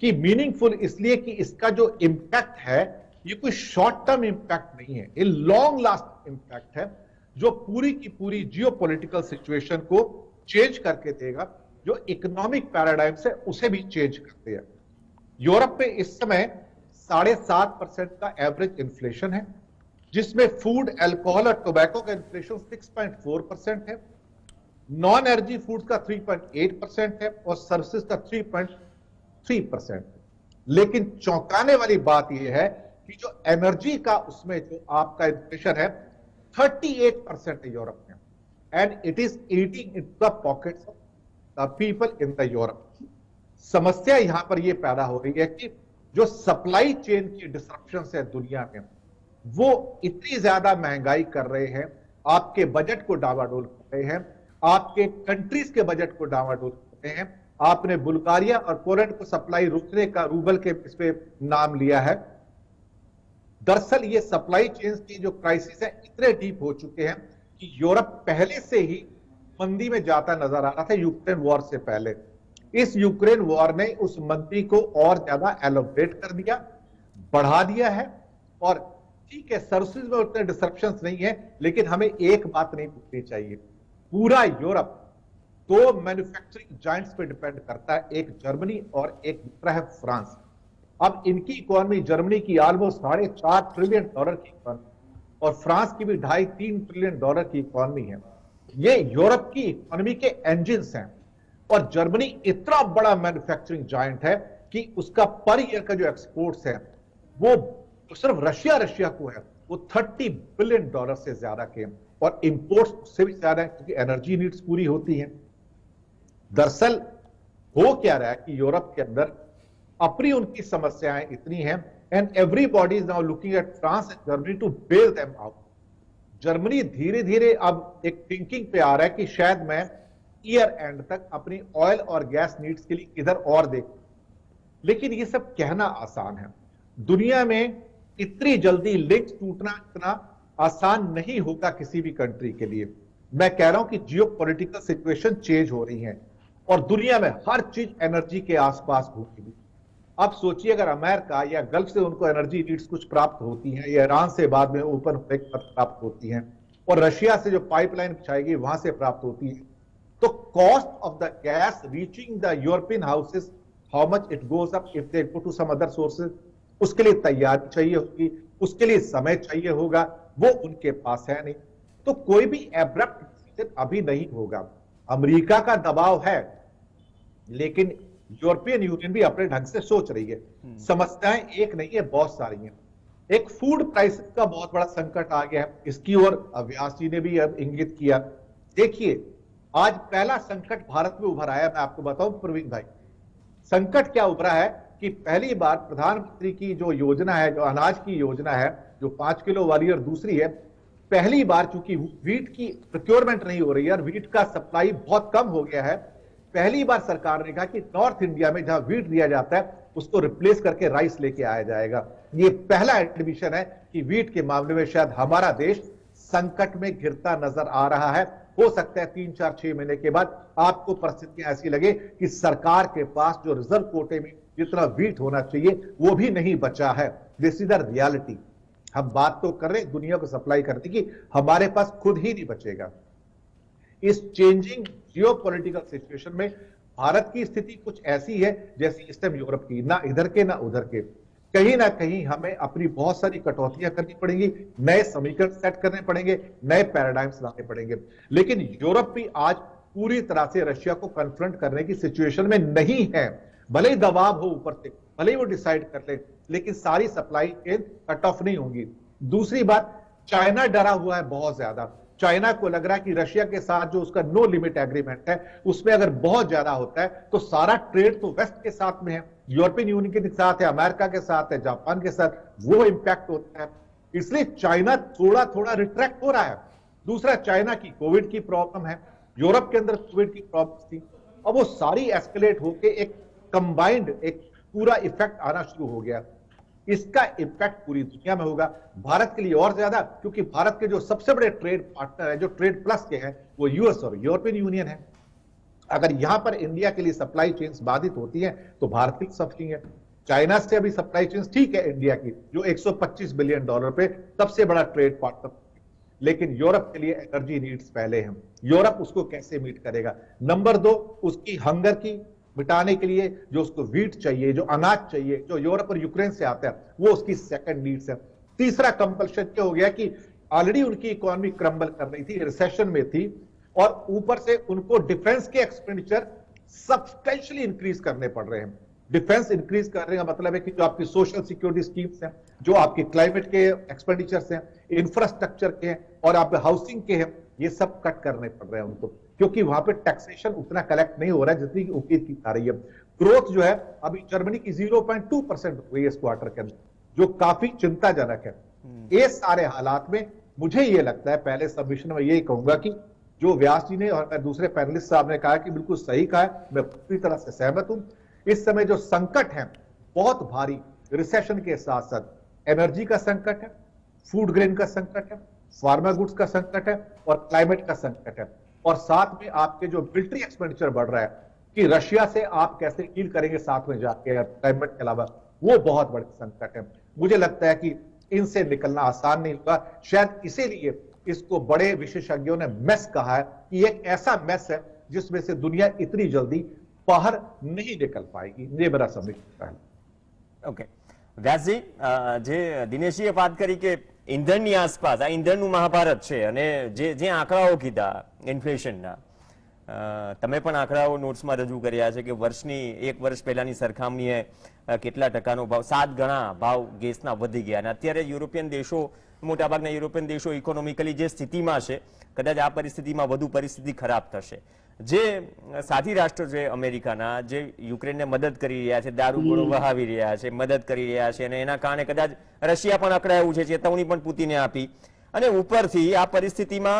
कि मीनिंगफुल इसलिए कि इसका जो इंपैक्ट है, ये कोई शॉर्ट टर्म इंपैक्ट नहीं है, ये लॉन्ग लास्ट इंपैक्ट है, जो पूरी की पूरी जियोपॉलिटिकल सिचुएशन को चेंज करके देगा, जो इकोनॉमिक पैराडाइम से उसे भी चेंज करते हैं। यूरोप में इस समय 7.5% का एवरेज इन्फ्लेशन है, जिसमें फूड, अल्कोहल और टोबैको का इन्फ्लेशन 6.4% है, नॉन एनर्जी फूड का 3.8% है, और सर्विसेज का 3.3%। लेकिन चौंकाने वाली बात यह है कि जो एनर्जी का उसमें जो आपका इन्फ्लेशन है 38% है यूरोप में, and it is eating in the pockets of the people in the Europe. समस्या यहां पर यह पैदा हो रही है कि जो सप्लाई चेन की डिसरप्शन है दुनिया में, वो इतनी ज्यादा महंगाई कर रहे हैं, आपके बजट को डावाडोल कर रहे हैं, आपके कंट्रीज के बजट को डावाडोल कर रहे हैं। आपने बुल्गारिया और पोलैंड को सप्लाई रोकने का रूबल के इस पे नाम लिया है। दरअसल ये सप्लाई चेन की जो क्राइसिस है इतने डीप हो चुके हैं कि यूरोप पहले से ही मंदी में जाता नजर आ रहा था यूक्रेन वॉर से पहले। इस यूक्रेन वॉर ने उस मंदी को और ज्यादा एलोब्रेट कर दिया, बढ़ा दिया है। और ठीक है, सर्विसेज में उतने डिसरप्शंस नहीं है, लेकिन हमें एक बात नहीं भूलनी चाहिए, पूरा यूरोप दो मैन्युफैक्चरिंग जायंट्स पे डिपेंड करता है, एक जर्मनी और एक दूसरा है फ्रांस। अब इनकी इकोनॉमी, जर्मनी की ऑलमोस्ट $4.5 ट्रिलियन की इकोनॉमी, और फ्रांस की भी $2.5-3 ट्रिलियन की इकोनॉमी है। ये यूरोप की इकोनॉमी के इंजन्स हैं, और जर्मनी इतना बड़ा मैन्युफैक्चरिंग जायंट है कि उसका पर ईयर का जो एक्सपोर्ट्स है वो सिर्फ रशिया को है, वो $30 बिलियन से ज्यादा के, और इंपोर्ट्स उससे भी ज्यादा है, क्योंकि एनर्जी नीड्स पूरी होती हैं। दरअसल हो क्या रहा है कि यूरोप के अंदर अपनी उनकी समस्याएं इतनी हैं, and everybody is now looking at France and Germany to bail them out. Germany धीरे धीरे अब एक थिंकिंग पे आ रहा है कि शायद मैं ईयर एंड तक अपनी ऑयल और गैस नीड्स के लिए किधर और देखूं। लेकिन ये सब कहना आसान है, दुनिया में इतनी जल्दी लिंक टूटना इतना आसान नहीं होगा किसी भी कंट्री के लिए। मैं कह रहा हूं कि जियोपॉलिटिकल सिचुएशन चेंज हो रही है, और दुनिया में हर चीज एनर्जी के आसपास घूमेगी। अब सोचिए अगर अमेरिका या गल्फ से उनको एनर्जी नीड्स कुछ प्राप्त होती हैं, या ईरान से बाद में ओपन होने के बाद प्राप्त होती हैं, और रशिया से जो पाइपलाइन बिछाएगी वहां से प्राप्त होती है, तो cost of the gas reaching the European houses, how much it goes up if they go to some other sources, उसके लिए तैयारी चाहिए होगी, उसके लिए समय चाहिए होगा, वो उनके पास है नहीं। तो कोई भी एब्रप्ट डिसीजन अभी नहीं होगा। अमेरिका का दबाव है, लेकिन यूरोपियन यूनियन भी अपने ढंग से सोच रही है। समस्याएं एक नहीं है, बहुत सारी हैं। एक फूड प्राइसेस का बहुत बड़ा संकट आ गया है, इसकी ओर व्यास जी ने भी अब इंगित किया। देखिए, आज पहला संकट भारत में उभर आया, मैं आपको बताऊं प्रवीण भाई, संकट क्या उभरा है कि पहली बार प्रधानमंत्री की जो योजना है, जो अनाज की योजना है, जो 5 किलो वाली, और दूसरी है पहली बार चूंकि व्हीट की प्रोक्योरमेंट नहीं हो रही है और व्हीट का सप्लाई बहुत कम हो गया है, पहली बार सरकार ने कहा कि नॉर्थ इंडिया में जहां व्हीट दिया जाता है उसको रिप्लेस करके राइस लेके आया जाएगा। ये पहला एडमिशन है कि व्हीट के मामले में शायद हमारा देश संकट में घिरता नजर आ रहा है। हो सकता है 3, 4, 6 महीने के बाद आपको परिस्थितियां ऐसी लगे कि सरकार के पास जो रिजर्व कोटे में जितना व्हीट होना चाहिए वो भी नहीं बचा है। This is the reality. हम बात तो कर रहे हैं दुनिया को सप्लाई करने की, हमारे पास खुद ही नहीं बचेगा। इस चेंजिंग जियोपॉलिटिकल सिचुएशन में भारत की स्थिति कुछ ऐसी है जैसी इस टाइम यूरोप की, ना इधर के ना उधर के। कहीं ना कहीं हमें अपनी बहुत सारी कटौतियां करनी पड़ेंगी, नए समीकरण सेट करने पड़ेंगे, नए पैराडाइम्स लाने पड़ेंगे। लेकिन यूरोप भी आज पूरी तरह से रशिया को कन्फ्रंट करने की सिचुएशन में नहीं है। भले ही दबाव हो ऊपर से, भले ही वो डिसाइड कर ले, लेकिन सारी सप्लाई चेन कट ऑफ नहीं होंगी। दूसरी बात, चाइना डरा हुआ है बहुत ज्यादा। चाइना को लग रहा है कि रशिया के साथ जो उसका नो लिमिट एग्रीमेंट है उसमें अगर बहुत ज्यादा होता है तो सारा ट्रेड तो वेस्ट के साथ में है, यूरोपियन यूनियन के साथ है, अमेरिका के साथ है, जापान के साथ, वो इंपैक्ट होता है। इसलिए चाइना थोड़ा थोड़ा रिट्रैक्ट हो रहा है। दूसरा, चाइना की कोविड की प्रॉब्लम है, यूरोप के अंदर कोविड की प्रॉब्लम थी, अब वो सारी एस्केलेट होके एक कंबाइंड एक पूरा इफेक्ट आना शुरू हो गया। इसका इम्पैक्ट पूरी दुनिया में होगा, भारत के लिए और ज्यादा, क्योंकि भारत के जो सबसे बड़े ट्रेड पार्टनर है, जो ट्रेड प्लस के हैं, वो यूएस और यूरोपियन यूनियन है। अगर यहां पर इंडिया के लिए सप्लाई चेन्स बाधित होती हैं तो भारत की सफरिंग है। चाइना से अभी सप्लाई चेन्स ठीक है इंडिया की, जो $125 बिलियन पे सबसे बड़ा ट्रेड पार्टनर, लेकिन यूरोप के लिए एनर्जी नीड्स पहले हैं। यूरोप उसको कैसे मीट करेगा? नंबर 2, उसकी हंगर की मिटाने के लिए जो उसको व्हीट चाहिए, जो अनाज चाहिए, जो यूरोप और यूक्रेन से आता है, वो उसकी सेकंड नीड्स है। तीसरा कंपल्शन क्या हो गया कि ऑलरेडी उनकी इकोनॉमी क्रम्बल कर रही थी, रिसेशन में थी, और ऊपर से उनको डिफेंस के एक्सपेंडिचर सब्सटेंशियली इंक्रीज करने पड़ रहे हैं। डिफेंस इंक्रीज करने का मतलब है कि जो आपकी सोशल सिक्योरिटी स्कीम्स हैं, जो आपके क्लाइमेट के एक्सपेंडिचर्स हैं, इंफ्रास्ट्रक्चर के हैं और आप हाउसिंग के हैं, ये सब कट करने पड़ रहे हैं उनको, क्योंकि वहां पे टैक्सेशन उतना कलेक्ट नहीं हो रहा है जितनी उम्मीद की जा रही है। ग्रोथ जो है अभी जर्मनी की 0.2% हो गई इस क्वार्टर के अंदर, जो काफी चिंताजनक है। ये सारे हालात में मुझे ये लगता है, पहले सबमिशन में यही कहूंगा कि जो व्यास जी ने और दूसरे पैनलिस्ट साहब ने कहा कि बिल्कुल सही कहा है, मैं पूरी तरह से सहमत हूं। इस समय जो संकट है बहुत भारी, रिसेशन के साथ साथ एनर्जी का संकट है, फूड ग्रेन का संकट है, फार्मा गुड्स का संकट है और क्लाइमेट का संकट है, और साथ में आपके जो मिलिट्री एक्सपेंडिचर बढ़ रहा है कि रशिया से आप कैसे डील करेंगे साथ में जाके क्लाइमेट के अलावा, वो बहुत बड़े संकट है। मुझे लगता है कि इनसे निकलना आसान नहीं होगा। शायद इसीलिए इसको बड़े विशेषज्ञों ने मेस कहा है कि एक ऐसा मेस है जिसमें से दुनिया इतनी जल्दी बाहर नहीं निकल पाएगी। ये मेरा समझता है। ઓકે વ્યાસજી, જે દિનેશજીએ વાત કરી કે ઈંધણની આસપાસ આ ઈંધણનું મહાભારત છે, અને જે આંકડાઓ કીધા ઇન્ફ્લેશનના, તમે પણ આંકડાઓ નોટ્સમાં રજૂ કર્યા છે કે વર્ષની 1 વર્ષ પહેલાની સરખામણીએ કેટલા ટકાનો ભાવ, 7 ગણા ભાવ ગેસના વધી ગયા, અને અત્યારે યુરોપિયન દેશો, મોટાભાગના યુરોપિયન દેશો ઇકોનોમિકલી જે સ્થિતિમાં છે, કદાચ આ પરિસ્થિતિમાં વધુ પરિસ્થિતિ ખરાબ થશે। જે સાથી રાષ્ટ્રો છે અમેરિકાના, જે યુક્રેનને મદદ કરી રહ્યા છે, દારૂ ગોળો વહાવી રહ્યા છે, મદદ કરી રહ્યા છે, અને એના કારણે કદાચ રશિયા પણ અકળાયું છે, ચેતવણી પણ પુતિને આપી, અને ઉપરથી આ પરિસ્થિતિમાં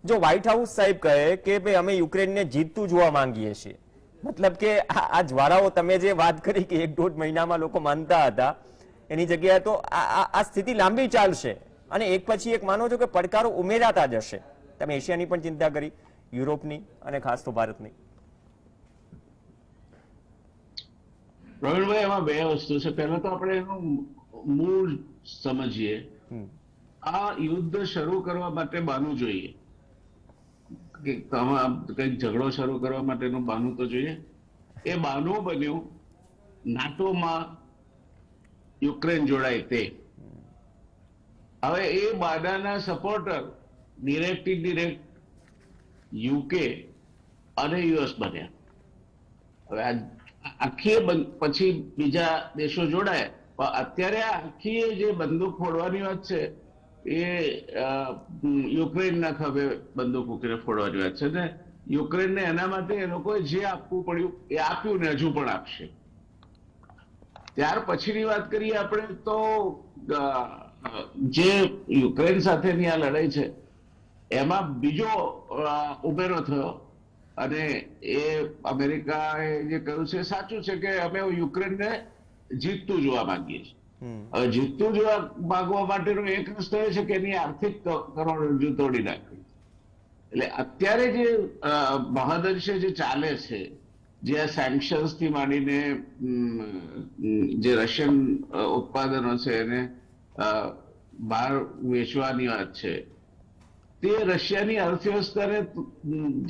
જો વ્હાઇટ હાઉસ સાહેબ કહે કે ભાઈ અમે યુક્રેનને જીતતું જોવા માંગીએ છીએ, મતલબ કે આ જ્વાળાઓ તમે જે વાત કરી કે 1-1.5 મહિનામાં લોકો માનતા હતા, એની જગ્યાએ તો આ સ્થિતિ લાંબી ચાલશે, અને એક પછી એક માનો છો કે પડકારો ઉમેરાતા જશે। તમે એશિયાની પણ ચિંતા કરી, યુરોપની અને ખાસ તો ભારતની। પ્રવીણભાઈ, એમાં બે વસ્તુ છે. પહેલા તો આપણે એનું મૂળ સમજીએ. આ યુદ્ધ શરૂ કરવા માટે બાનું જોઈએ, કે કંઈક ઝઘડો શરૂ કરવા માટેનું બાનું તો જોઈએ. એ બાનું બન્યું નાટોમાં યુક્રેન જોડાય તે. હવે એ banana supporter direct indirect UK અને યુએસ બન્યા. હવે આખી પછી બીજા દેશો જોડાયા, પણ અત્યારે આખી જે બંદૂક ફોડવાની વાત છે એ યુક્રેનના ખભે બંદૂક મૂકીને ફોડવાની વાત છે ને. યુક્રેનને એના માટે એ લોકોએ જે આપવું પડ્યું એ આપ્યું ને હજુ પણ આપશે. ત્યાર પછીની વાત કરીએ આપણે તો જે યુક્રેન સાથેની આ લડાઈ છે એમાં બીજો ઉમેરો થયો, અને એ અમેરિકાએ જે કહ્યું છે સાચું છે કે અમે યુક્રેનને જીતતું જોવા માંગીએ છીએ. હવે જીતતું જોવા માંગવા માટેનો એક રસ્તો એ છે કે એની આર્થિક કરોડરજ્જુ તોડી નાખવી. એટલે અત્યારે જે મહદઅંશે જે ચાલે છે, જે આ સેન્કશન્સ થી માંડીને જે રશિયન ઉત્પાદનો છે એને બહાર વેચવાની વાત છે, તે રશિયાની અર્થવ્યવસ્થાને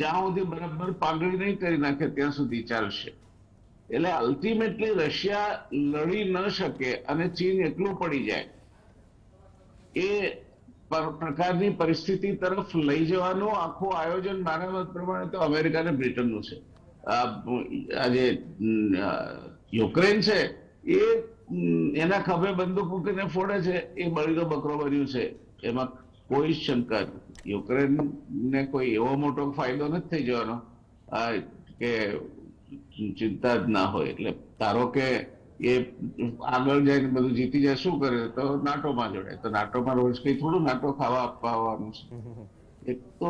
જ્યાં સુધી બરાબર પાગડી નહીં કરી નાખે ત્યાં સુધી ચાલશે. એટલે અલ્ટિમેટલી રશિયા લડી ન શકે અને ચીન એકલું પડી જાય એ પ્રકારની પરિસ્થિતિ તરફ લઈ જવાનું આખું આયોજન મારા મત પ્રમાણે તો અમેરિકા અને બ્રિટનનું છે. આજે યુક્રેન છે એ એના ખભે બંદૂક મૂકીને ફોડે છે, એ બળીનો બકરો બન્યું છે, એમાં કોઈ શંકા નથી. યુક્રેનને કોઈ એવો મોટો ફાયદો નથી થઈ જવાનો કે ચિંતા જ ના હોય. એટલે ધારો કે એ આગળ જઈને બધું જીતી જાય, શું કરે તો નાટોમાં જોડાય. તો નાટોમાં રોજ કઈ થોડું નાટો ખાવા આપવા આવવાનું છે. એક તો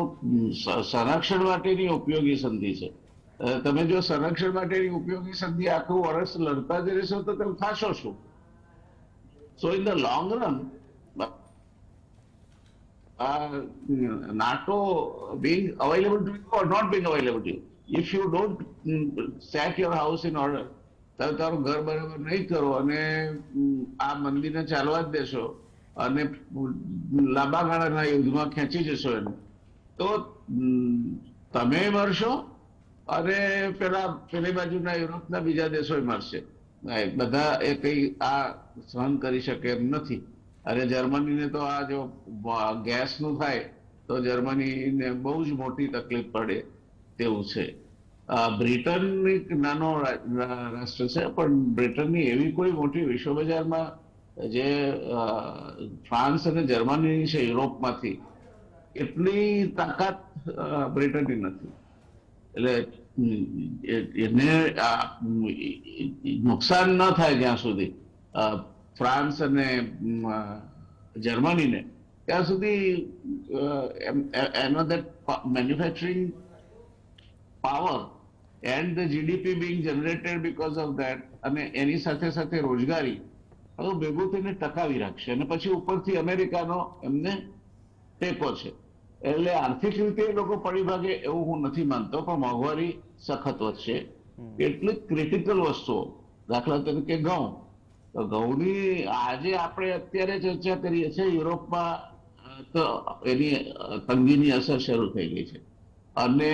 સંરક્ષણ માટેની ઉપયોગી સંધિ છે. તમે જો સંરક્ષણ માટેની ઉપયોગી સંધિ આખું વર્ષ લડતા જ રહેશો તો તમે થાશો શું? સો in the long run NATO being available to you or not being available to you, if you don't set your house in order, તમે તારું ઘર બરાબર નહીં કરો અને આ મંદિરને ચાલવા જ દેશો અને લાંબા ગાળાના યુદ્ધમાં ખેંચી જશો એને, તો તમે મરશો અને પેલી બાજુના યુરોપના બીજા દેશો મરશે. બધા એ કઈ આ સહન કરી શકે એમ નથી. અને જર્મનીને તો આ જો ગેસનું થાય તો જર્મનીને બહુ જ મોટી તકલીફ પડે તેવું છે. બ્રિટન એક નાનો રાષ્ટ્ર છે, પણ બ્રિટનની એવી કોઈ મોટી વિશ્વ બજારમાં જે ફ્રાન્સ અને જર્મની છે યુરોપમાંથી, એટલી તાકાત બ્રિટનની નથી. એટલે એને નુકસાન ન થાય જ્યાં સુધી ફ્રાન્સ અને જર્મનીને, ત્યાં સુધી એનો that manufacturing power and the GDP Bing generated because of that, અને એની સાથે સાથે રોજગારી બધું ભેગું થઈને ટકાવી રાખશે. અને પછી ઉપરથી અમેરિકાનો એમને ટેકો છે. એટલે આર્થિક રીતે એ લોકો પડી ભાગે એવું હું નથી માનતો, પણ મોંઘવારી સખત વધશે. કેટલીક ક્રિટિકલ વસ્તુઓ, દાખલા તરીકે ઘઉં, તો ઘઉંની આજે આપણે અત્યારે ચર્ચા કરીએ છીએ, યુરોપમાં તો એની તંગીની અસર શરૂ થઈ ગઈ છે. અને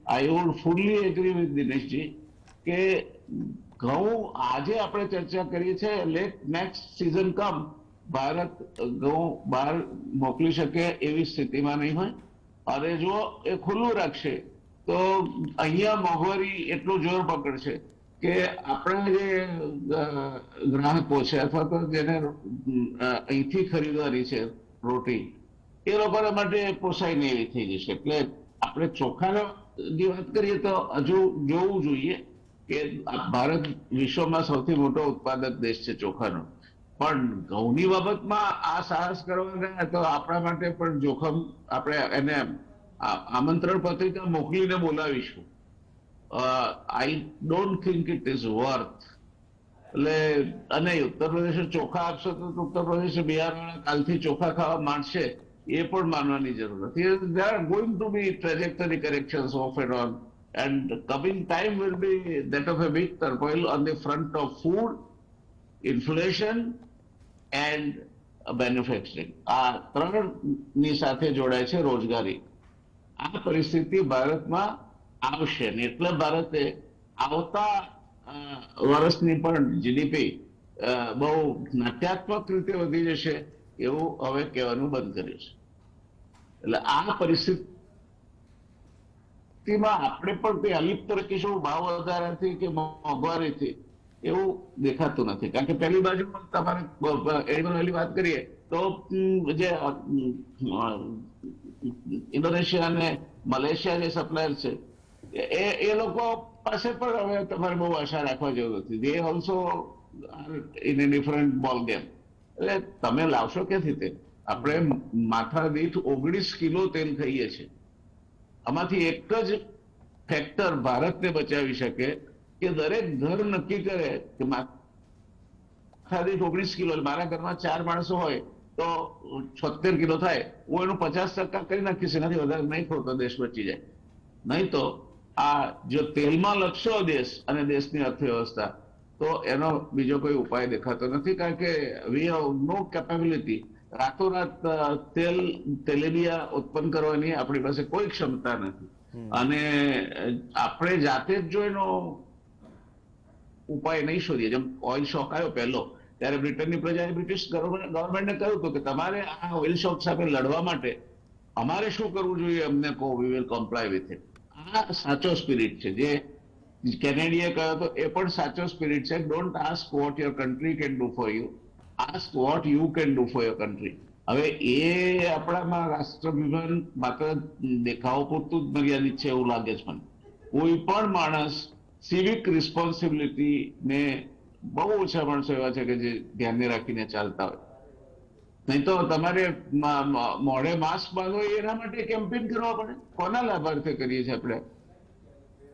I would fully agree with Dineshji કે ઘઉં આજે આપણે ચર્ચા કરીએ છીએ, લેટ નેક્સ્ટ સિઝન કમ ભારત ઘઉં બહાર મોકલી શકે એવી સ્થિતિમાં નહીં હોય. અને જો એ ખુલ્લું રાખશે તો અહીંયા મોંઘવારી એટલું જોર પકડશે કે આપણા જે ગ્રાહકો છે અથવા તો જેને અહીંથી ખરીદવાની છે રોટી, એ લોકોના માટે પોસાય નહીં એવી થઈ જશે. એટલે આપણે ચોખાની વાત કરીએ તો હજુ જોવું જોઈએ કે ભારત વિશ્વમાં સૌથી મોટો ઉત્પાદક દેશ છે ચોખાનો, પણ ઘઉંની બાબતમાં આ સાહસ કરવા ગયા તો આપણા માટે પણ જોખમ. આપણે એને આમંત્રણ પત્રિકા મોકલીને બોલાવીશું. I don't think it is worth. એટલે અને ઉત્તર પ્રદેશે ચોખા આપશો તો ઉત્તર પ્રદેશ બિહાર વાળા કાલથી ચોખા ખાવા માંડશે એ પણ માનવાની જરૂર નથી. There are going to be trajectory corrections off and on and coming time will be that of a big turmoil on the front of food, inflation and manufacturing. આ ત્રણની સાથે જોડાય છે રોજગારી. આ પરિસ્થિતિ ભારતમાં આવશે ને એટલે ભારતે આવતા વર્ષની પણ જીડીપી બહુ નાટ્યાત્મક રીતે વધી જશે એવું હવે કહેવાનું બંધ કર્યું છે. એટલે આ પરિસ્થિતિમાં આપણે પણ તે અલિપ્ત રહીશું ભાવ વધારાથી કે મોંઘવારીથી એવું દેખાતું નથી. કારણ કે પહેલી બાજુ તમારે એની વાત કરીએ તો જે ઇન્ડોનેશિયા અને મલેશિયા જે સપ્લાયર છે એ લોકો પાસે પણ હવે તમારે બહુ આશા રાખવા જેવું નથી. They also in A different બોલ ગેમ. એટલે તમે લાવશો ક્યાંથી તે? આપણે માથા દીઠ 19 કિલો તેલ ખાઈએ છીએ. આમાંથી એક જ ફેક્ટર ભારતને બચાવી શકે કે દરેક ઘર નક્કી કરે કે માથા દીઠ 19 કિલો, મારા ઘરમાં 4 માણસો હોય તો 76 કિલો થાય, હું એનું 50% કરી નાખીશ, એનાથી વધારે નહીં ખાવ તો દેશ બચી જાય. નહીં તો આ જો તેલમાં લખશો દેશ અને દેશની અર્થવ્યવસ્થા તો એનો બીજો કોઈ ઉપાય દેખાતો નથી. કારણ કે વી હેવ નો કેપેબિલિટી. રાતોરાત તેલેબિયા ઉત્પન્ન કરવાની આપણી પાસે કોઈ ક્ષમતા નથી. અને આપણે જાતે જ જો એનો ઉપાય નહીં શોધીએ, જેમ ઓઇલ શોક આવ્યો પહેલો, ત્યારે બ્રિટનની પ્રજાએ બ્રિટિશ ગવર્મેન્ટને કહ્યું હતું કે તમારે આ ઓઇલ શોક સામે લડવા માટે અમારે શું કરવું જોઈએ, અમને કહો, we will comply with it. આ સાચો સ્પિરિટ છે જે કેનેડીએ કહ્યો હતો, એ પણ સાચો સ્પિરિટ છે. Don't ask vote your country can do for you, ask what you can do for your country. હવે એ આપણામાં રાષ્ટ્રાભિમાન માત્ર દેખાવો પૂરતું જ મર્યાદિત છે એવું લાગે છે મને. કોઈ પણ માણસ સિવિક રિસ્પોન્સિબિલિટી ને બહુ ઓછા માણસો એવા છે કે જે ધ્યાને રાખીને ચાલતા હોય. નહીં તો તમારે મોઢે માસ્ક બાંધવો એના માટે કેમ્પેન કરવા પડે. કોના લાભાર્થે કરીએ છીએ આપણે?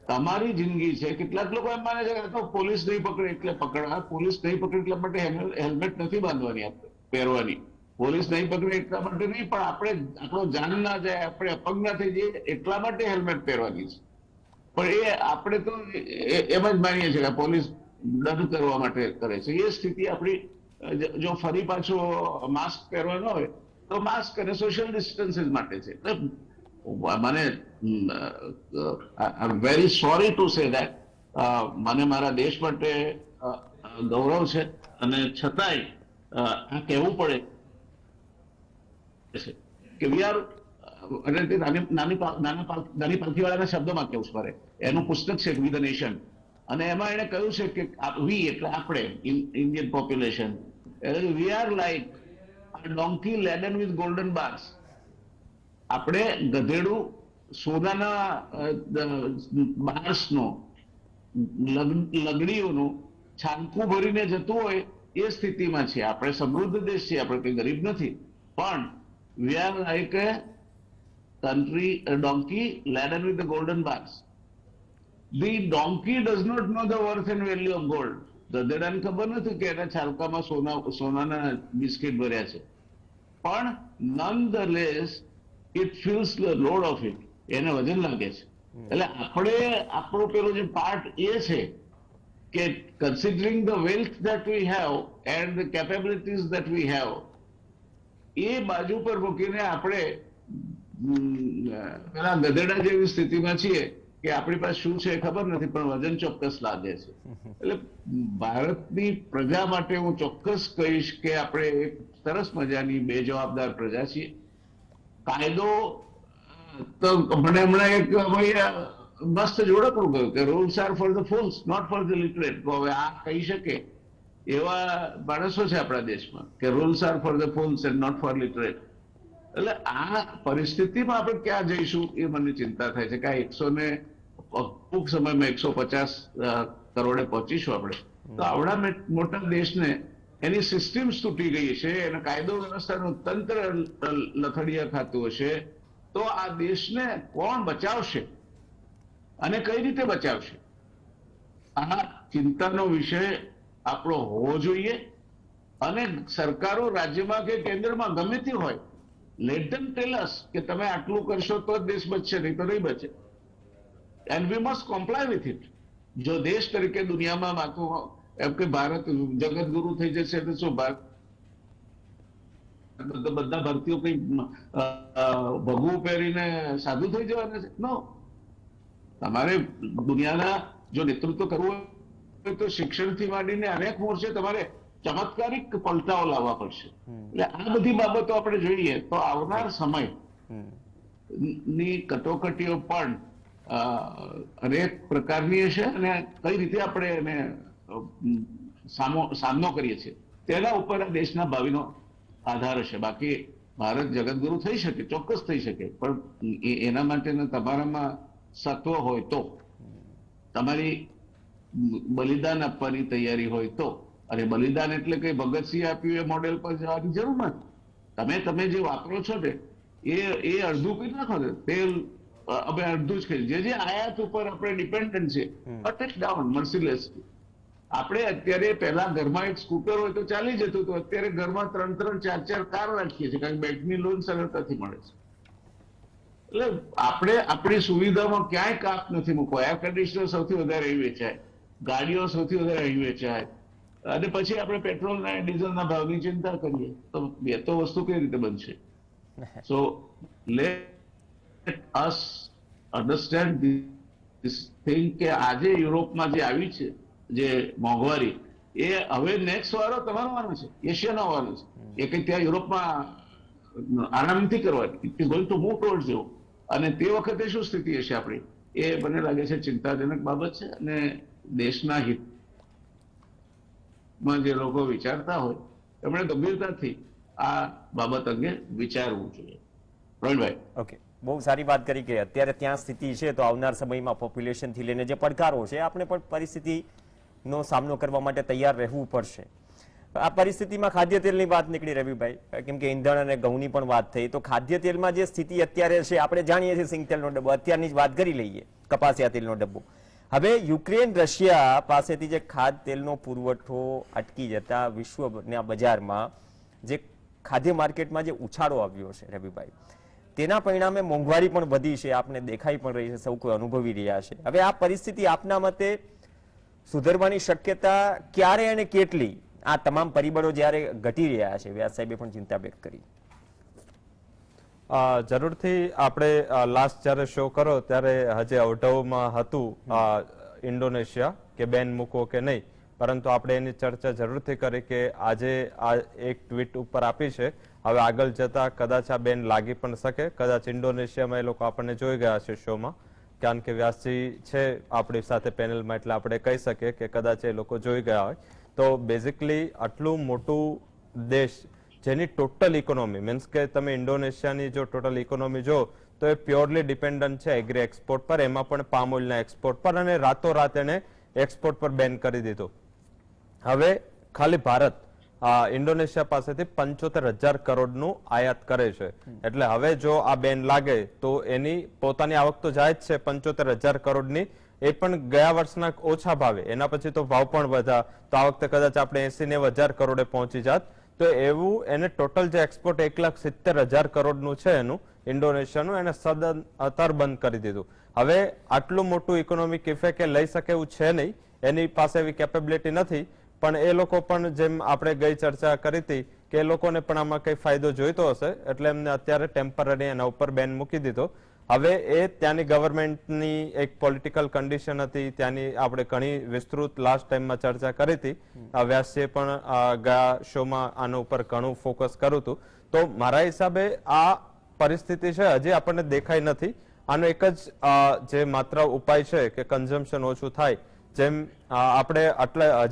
તમારી જિંદગી છે. કેટલાક લોકો એમ માને છે કે તો પોલીસ નહીં પકડે એટલે પકડવા. પોલીસ નહીં પકડે એટલા માટે હેલ્મેટ નથી બાંધવાની, પહેરવાની. પોલીસ નહીં પકડે એટલા માટે નહીં, પણ આપણે આપણો જાન ના જાય, આપણે અપંગ ના થઈ જઈએ એટલા માટે હેલ્મેટ પહેરવાની છે. પણ એ આપણે તો એમ જ માનીએ છીએ કે પોલીસ દંડ કરવા માટે કરે છે. એ સ્થિતિ આપણી જો ફરી પાછો માસ્ક પહેરવાનો હોય તો માસ્ક અને સોશિયલ ડિસ્ટન્સિસ માટે છે. મને I am very sorry to say that મને મારા દેશ માટે ગૌરવ છે અને છતાંય આ કહેવું પડે કે વી આર, અને તે નાની પાલખીવાળાના શબ્દોમાં કેવું પડે. એનું પુસ્તક છે વી ધ નેશન, અને એમાં એને કહ્યું છે કે વી એટલે આપણે Indian population, we are like donkey laden with golden bars. આપણે ગધેડું સોનાના બાર્સનો, લગડીઓનું છાનકું ભરીને જતું હોય એ સ્થિતિમાં છે. આપણે સમૃદ્ધ દેશ છીએ, આપણે કઈ ગરીબ નથી, પણ we are like a country, a donkey laden with the golden bars. The donkey does not know the worth and value of gold. ગધેડાને ખબર નથી કે એના છાલકામાં સોનાના બિસ્કિટ ભર્યા છે, પણ none the less it feels the load of it. એને વજન લાગે છે. એટલે આપણે આપણો પેલો જે પાર્ટ એ છે કે considering the wealth that we have and the capabilities that we have, એ બાજુ પર મૂકીને આપણે પેલા ગધેડા જેવી સ્થિતિમાં છીએ કે આપણી પાસે શું છે ખબર નથી, પણ વજન ચોક્કસ લાગે છે. એટલે ભારતની પ્રજા માટે હું ચોક્કસ કહીશ કે આપણે એક સરસ મજાની બેજવાબદાર પ્રજા છીએ. કાયદો તો મને હમણાં એક મસ્ત જોડકું ગયું કે rules are for the fools not for the literate. હવે આ કહી શકે એવા માણસો છે આપણા દેશમાં કે rules are for the fools and not for literate. એટલે આ પરિસ્થિતિમાં આપણે ક્યાં જઈશું એ મને ચિંતા થાય છે કે આ ટૂંક સમયમાં 150 કરોડે પહોંચીશું આપણે. તો આવડા મોટા દેશને એની સિસ્ટમ્સ તૂટી ગઈ છે, એના કાયદો વ્યવસ્થાનું તંત્ર લથડિયા ખાતું હશે, તો આ દેશને કોણ બચાવશે અને કઈ રીતે બચાવશે? આ ચિંતાનો વિષય આપણો હોવો જોઈએ. અને સરકારો રાજ્યમાં કે કેન્દ્રમાં ગમે તે હોય, લેટ ધેમ ટેલ અસ કે તમે આટલું કરશો તો જ દેશ બચશે, નહીં તો નહીં બચે. And we must comply with it. જો દેશ તરીકે દુનિયામાં માથું એમ કે ભારત જગતગુરુ થઈ જશે તો શું ભારત બધા ભારતીયો કઈ ભગવું પહેરીને સાધુ થઈ જવાના છે? નો. તમારે દુનિયાના જો નેતૃત્વ કરવું હોય તો શિક્ષણથી માંડીને અનેક મોરચે તમારે ચમત્કારિક પલટાઓ લાવવા પડશે. એટલે આ બધી બાબતો આપણે જોઈએ તો આવનાર સમય ની કટોકટીઓ પણ અનેક પ્રકારની હશે અને કઈ રીતે આપણે એને સામનો કરીએ છીએ તેના ઉપર આ દેશના ભાવિનો આધાર હશે. બાકી ભારત જગતગુરુ થઈ શકે, ચોક્કસ થઈ શકે, પણ એના માટેના તમારામાં સત્વ હોય તો, તમારી બલિદાન આપવાની તૈયારી હોય તો, અને બલિદાન એટલે કે ભગતસિંહ આપ્યું એ મોડેલ પર જવાની જરૂર નથી. તમે જે વાપરો છો ને એ અડધું કઈ નાખો ને તેલ, અમે અડધું જ ખાઈ. જે આયાત ઉપર આપણે ડિપેન્ડન્ટ છે, કટ ઇટ ડાઉન મર્સીલેસલી. આપણે અત્યારે પહેલા ઘરમાં એક સ્કૂટર હોય તો ચાલી જતું હતું, અત્યારે ઘરમાં 3-4 કાર રાખીએ છીએ કારણ કે બેંકની લોન સરળતાથી મળે છે. એટલે આપણે આપણી સુવિધામાં ક્યાંય કાપ નથી મૂકવો. એર કન્ડિશનર સૌથી વધારે અહીં વેચાય, ગાડીઓ સૌથી વધારે અહીં વેચાય, અને પછી આપણે પેટ્રોલ અને ડીઝલના ભાવની ચિંતા કરીએ તો બે તો વસ્તુ કઈ રીતે બનશે? So let us understand this thing કે આજે યુરોપમાં જે આવી છે જે મોંઘવારી, એ હવે નેક્સ્ટ વારો તમારો આવવાનો છે, એશિયાનો આવવાનો છે. એ કઈ ત્યાં યુરોપમાં આરામ નથી કરવાની. It is going to move towards you. અને તે વખતે શું સ્થિતિ હશે આપણી, એ મને લાગે છે ચિંતાજનક બાબત છે. અને દેશના હિતમાં જે લોકો વિચારતા હોય એમણે ગંભીરતાથી આ બાબત અંગે વિચારવું જોઈએ. પ્રવીણભાઈ. ઓકે, બહુ સારી વાત કરી કે અત્યારે ત્યાં સ્થિતિ છે તો આવનાર સમયમાં પોપ્યુલેશનથી લઈને જે પડકારો છે આપણે પણ પરિસ્થિતિનો સામનો કરવા માટે તૈયાર રહેવું પડશે. આ પરિસ્થિતિમાં ખાદ્ય તેલની વાત નીકળી રવિભાઈ, કેમ કે ઈંધણ અને ઘઉંની પણ વાત થઈ, તો ખાદ્ય તેલમાં જે સ્થિતિ અત્યારે છે આપણે જાણીએ છીએ, સિંગ તેલનો ડબ્બો અત્યારની જ વાત કરી લઈએ, કપાસિયા તેલનો ડબ્બો. હવે યુક્રેન રશિયા પાસેથી જે ખાદ્ય તેલનો પુરવઠો અટકી જતા વિશ્વના બજારમાં જે ખાદ્ય માર્કેટમાં જે ઉછાળો આવ્યો છે રવિભાઈ, તેના પરિણામે મોંઘવારી પણ વધી છે, આપને દેખાઈ પણ રહી છે, સૌ કોઈ અનુભવી રહ્યા છે. હવે આ પરિસ્થિતિ આપના મતે સુધરવાની શક્યતા ક્યારે અને કેટલી? આ તમામ પરિબળો જ્યારે ઘટી રહ્યા છે, વ્યાસ સાહેબે પણ ચિંતા વ્યક્ત કરી. જરૂરથી આપણે લાસ્ટ જ્યારે શો કરો ત્યારે હજી અવઢવમાં હતું ઇન્ડોનેશિયા કે બેન મૂકો કે નહીં, પરંતુ આપણે એની ચર્ચા જરૂરથી કરી કે આજે આ એક ટ્વીટ ઉપર આપી છે. હવે આગળ જતા કદાચ આ બેન લાગી પણ શકે. કદાચ ઇન્ડોનેશિયામાં એ લોકો આપણને જોઈ ગયા છે શોમાં, કારણ કે વ્યાસજી છે આપણી સાથે પેનલમાં, એટલે આપણે કહી શકીએ કે કદાચ એ લોકો જોઈ ગયા હોય. તો બેઝિકલી આટલું મોટું દેશ જેની ટોટલ ઇકોનોમી મીન્સ કે તમે ઇન્ડોનેશિયાની જો ટોટલ ઇકોનોમી જો તો એ પ્યોરલી ડિપેન્ડન્ટ છે એગ્રી એક્સપોર્ટ પર, એમાં પણ પામ ઓઇલના એક્સપોર્ટ પર, અને રાતોરાત એને એક્સપોર્ટ પર બેન કરી દીધું. હવે ખાલી ભારત ઇન્ડોનેશિયા પાસેથી 75,000 કરોડનું આયાત કરે છે. એટલે હવે જો આ બેન લાગે તો એની પોતાની આવક તો જાય જ છે 75,000 કરોડની, એ પણ ગયા વર્ષના ઓછા ભાવે, એના પછી તો ભાવ પણ વધ્યા, તો આ વખતે કદાચ આપણે 80-90,000 કરોડે પહોંચી જાત. તો એવું એને ટોટલ જે એક્સપોર્ટ 1,70,000 કરોડનું છે એનું ઇન્ડોનેશિયાનું, એને સદંતર બંધ કરી દીધું. હવે આટલું મોટું ઇકોનોમિક ઇફેક્ટ એ લઈ શકે એવું છે નહીં, એની પાસે એવી કેપેબિલિટી નથી. પણ એ લોકો પણ જેમ આપણે ગઈ ચર્ચા કરી હતી કે એ લોકોને પણ આમાં કઈ ફાયદો જોઈતો હશે, એટલે એમને અત્યારે ટેમ્પરરી એના ઉપર બેન મૂકી દીધો. હવે એ ત્યાંની ગવર્મેન્ટની એક પોલિટિકલ કન્ડિશન હતી, ત્યાંની આપણે ઘણી વિસ્તૃત લાસ્ટ ટાઈમમાં ચર્ચા કરી હતી. વ્યાસજીએ પણ ગયા શોમાં આના ઉપર ઘણું ફોકસ કર્યું હતું. તો મારા હિસાબે આ પરિસ્થિતિ છે હજી આપણને દેખાઈ નથી. આનો એક જ જે માત્ર ઉપાય છે કે કન્ઝમ્પશન ઓછું થાય. જેમ આપણે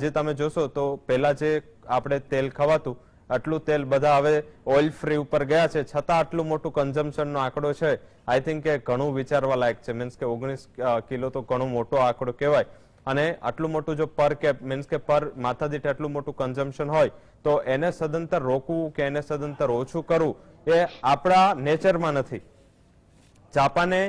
હજી તમે જોશો તો પહેલા જે આપણે તેલ ખવાતું આટલું તેલ બધા હવે ઓઇલ ફ્રી ઉપર ગયા છે, છતાં આટલું મોટું કન્ઝમ્પશનનો આંકડો છે. આઈ થિંક કે ઘણું વિચારવા લાયક છે. મીન્સ કે 19 કિલો તો ઘણો મોટો આંકડો કહેવાય. અને આટલું મોટું જો પર કેપ મીન્સ કે પર માથા દીઠ આટલું મોટું કન્ઝમ્પશન હોય તો એને સદંતર રોકવું કે એને સદંતર ઓછું કરવું એ આપણા નેચરમાં નથી. જાપાને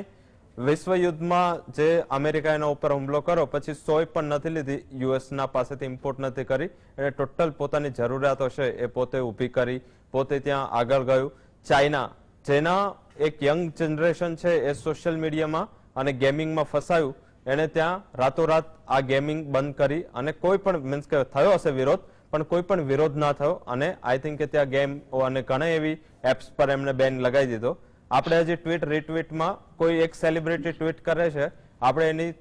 વિશ્વ યુદ્ધમાં જે અમેરિકા એના ઉપર હુમલો કર્યો પછી સોય પણ નથી લીધી, યુએસના પાસેથી ઇમ્પોર્ટ નથી કરી, એટલે ટોટલ પોતાની જરૂરિયાતો છે એ પોતે ઊભી કરી, પોતે ત્યાં આગળ ગયું. ચાઇના જેના એક યંગ જનરેશન છે એ સોશિયલ મીડિયામાં અને ગેમિંગમાં ફસાયું એને ત્યાં રાતોરાત આ ગેમિંગ બંધ કરી અને કોઈ પણ મીન્સ કે થયો હશે વિરોધ પણ કોઈ પણ વિરોધ ના થયો અને આઈ થિંક કે ત્યાં ગેમ અને ઘણી એવી એપ્સ પર એમને બેન લગાવી દીધો. આપણે હજી ટ્વીટ રીટ્વીટમાં કોઈ એક સેલિબ્રિટી ટ્વીટ કરે છે, આપણે એની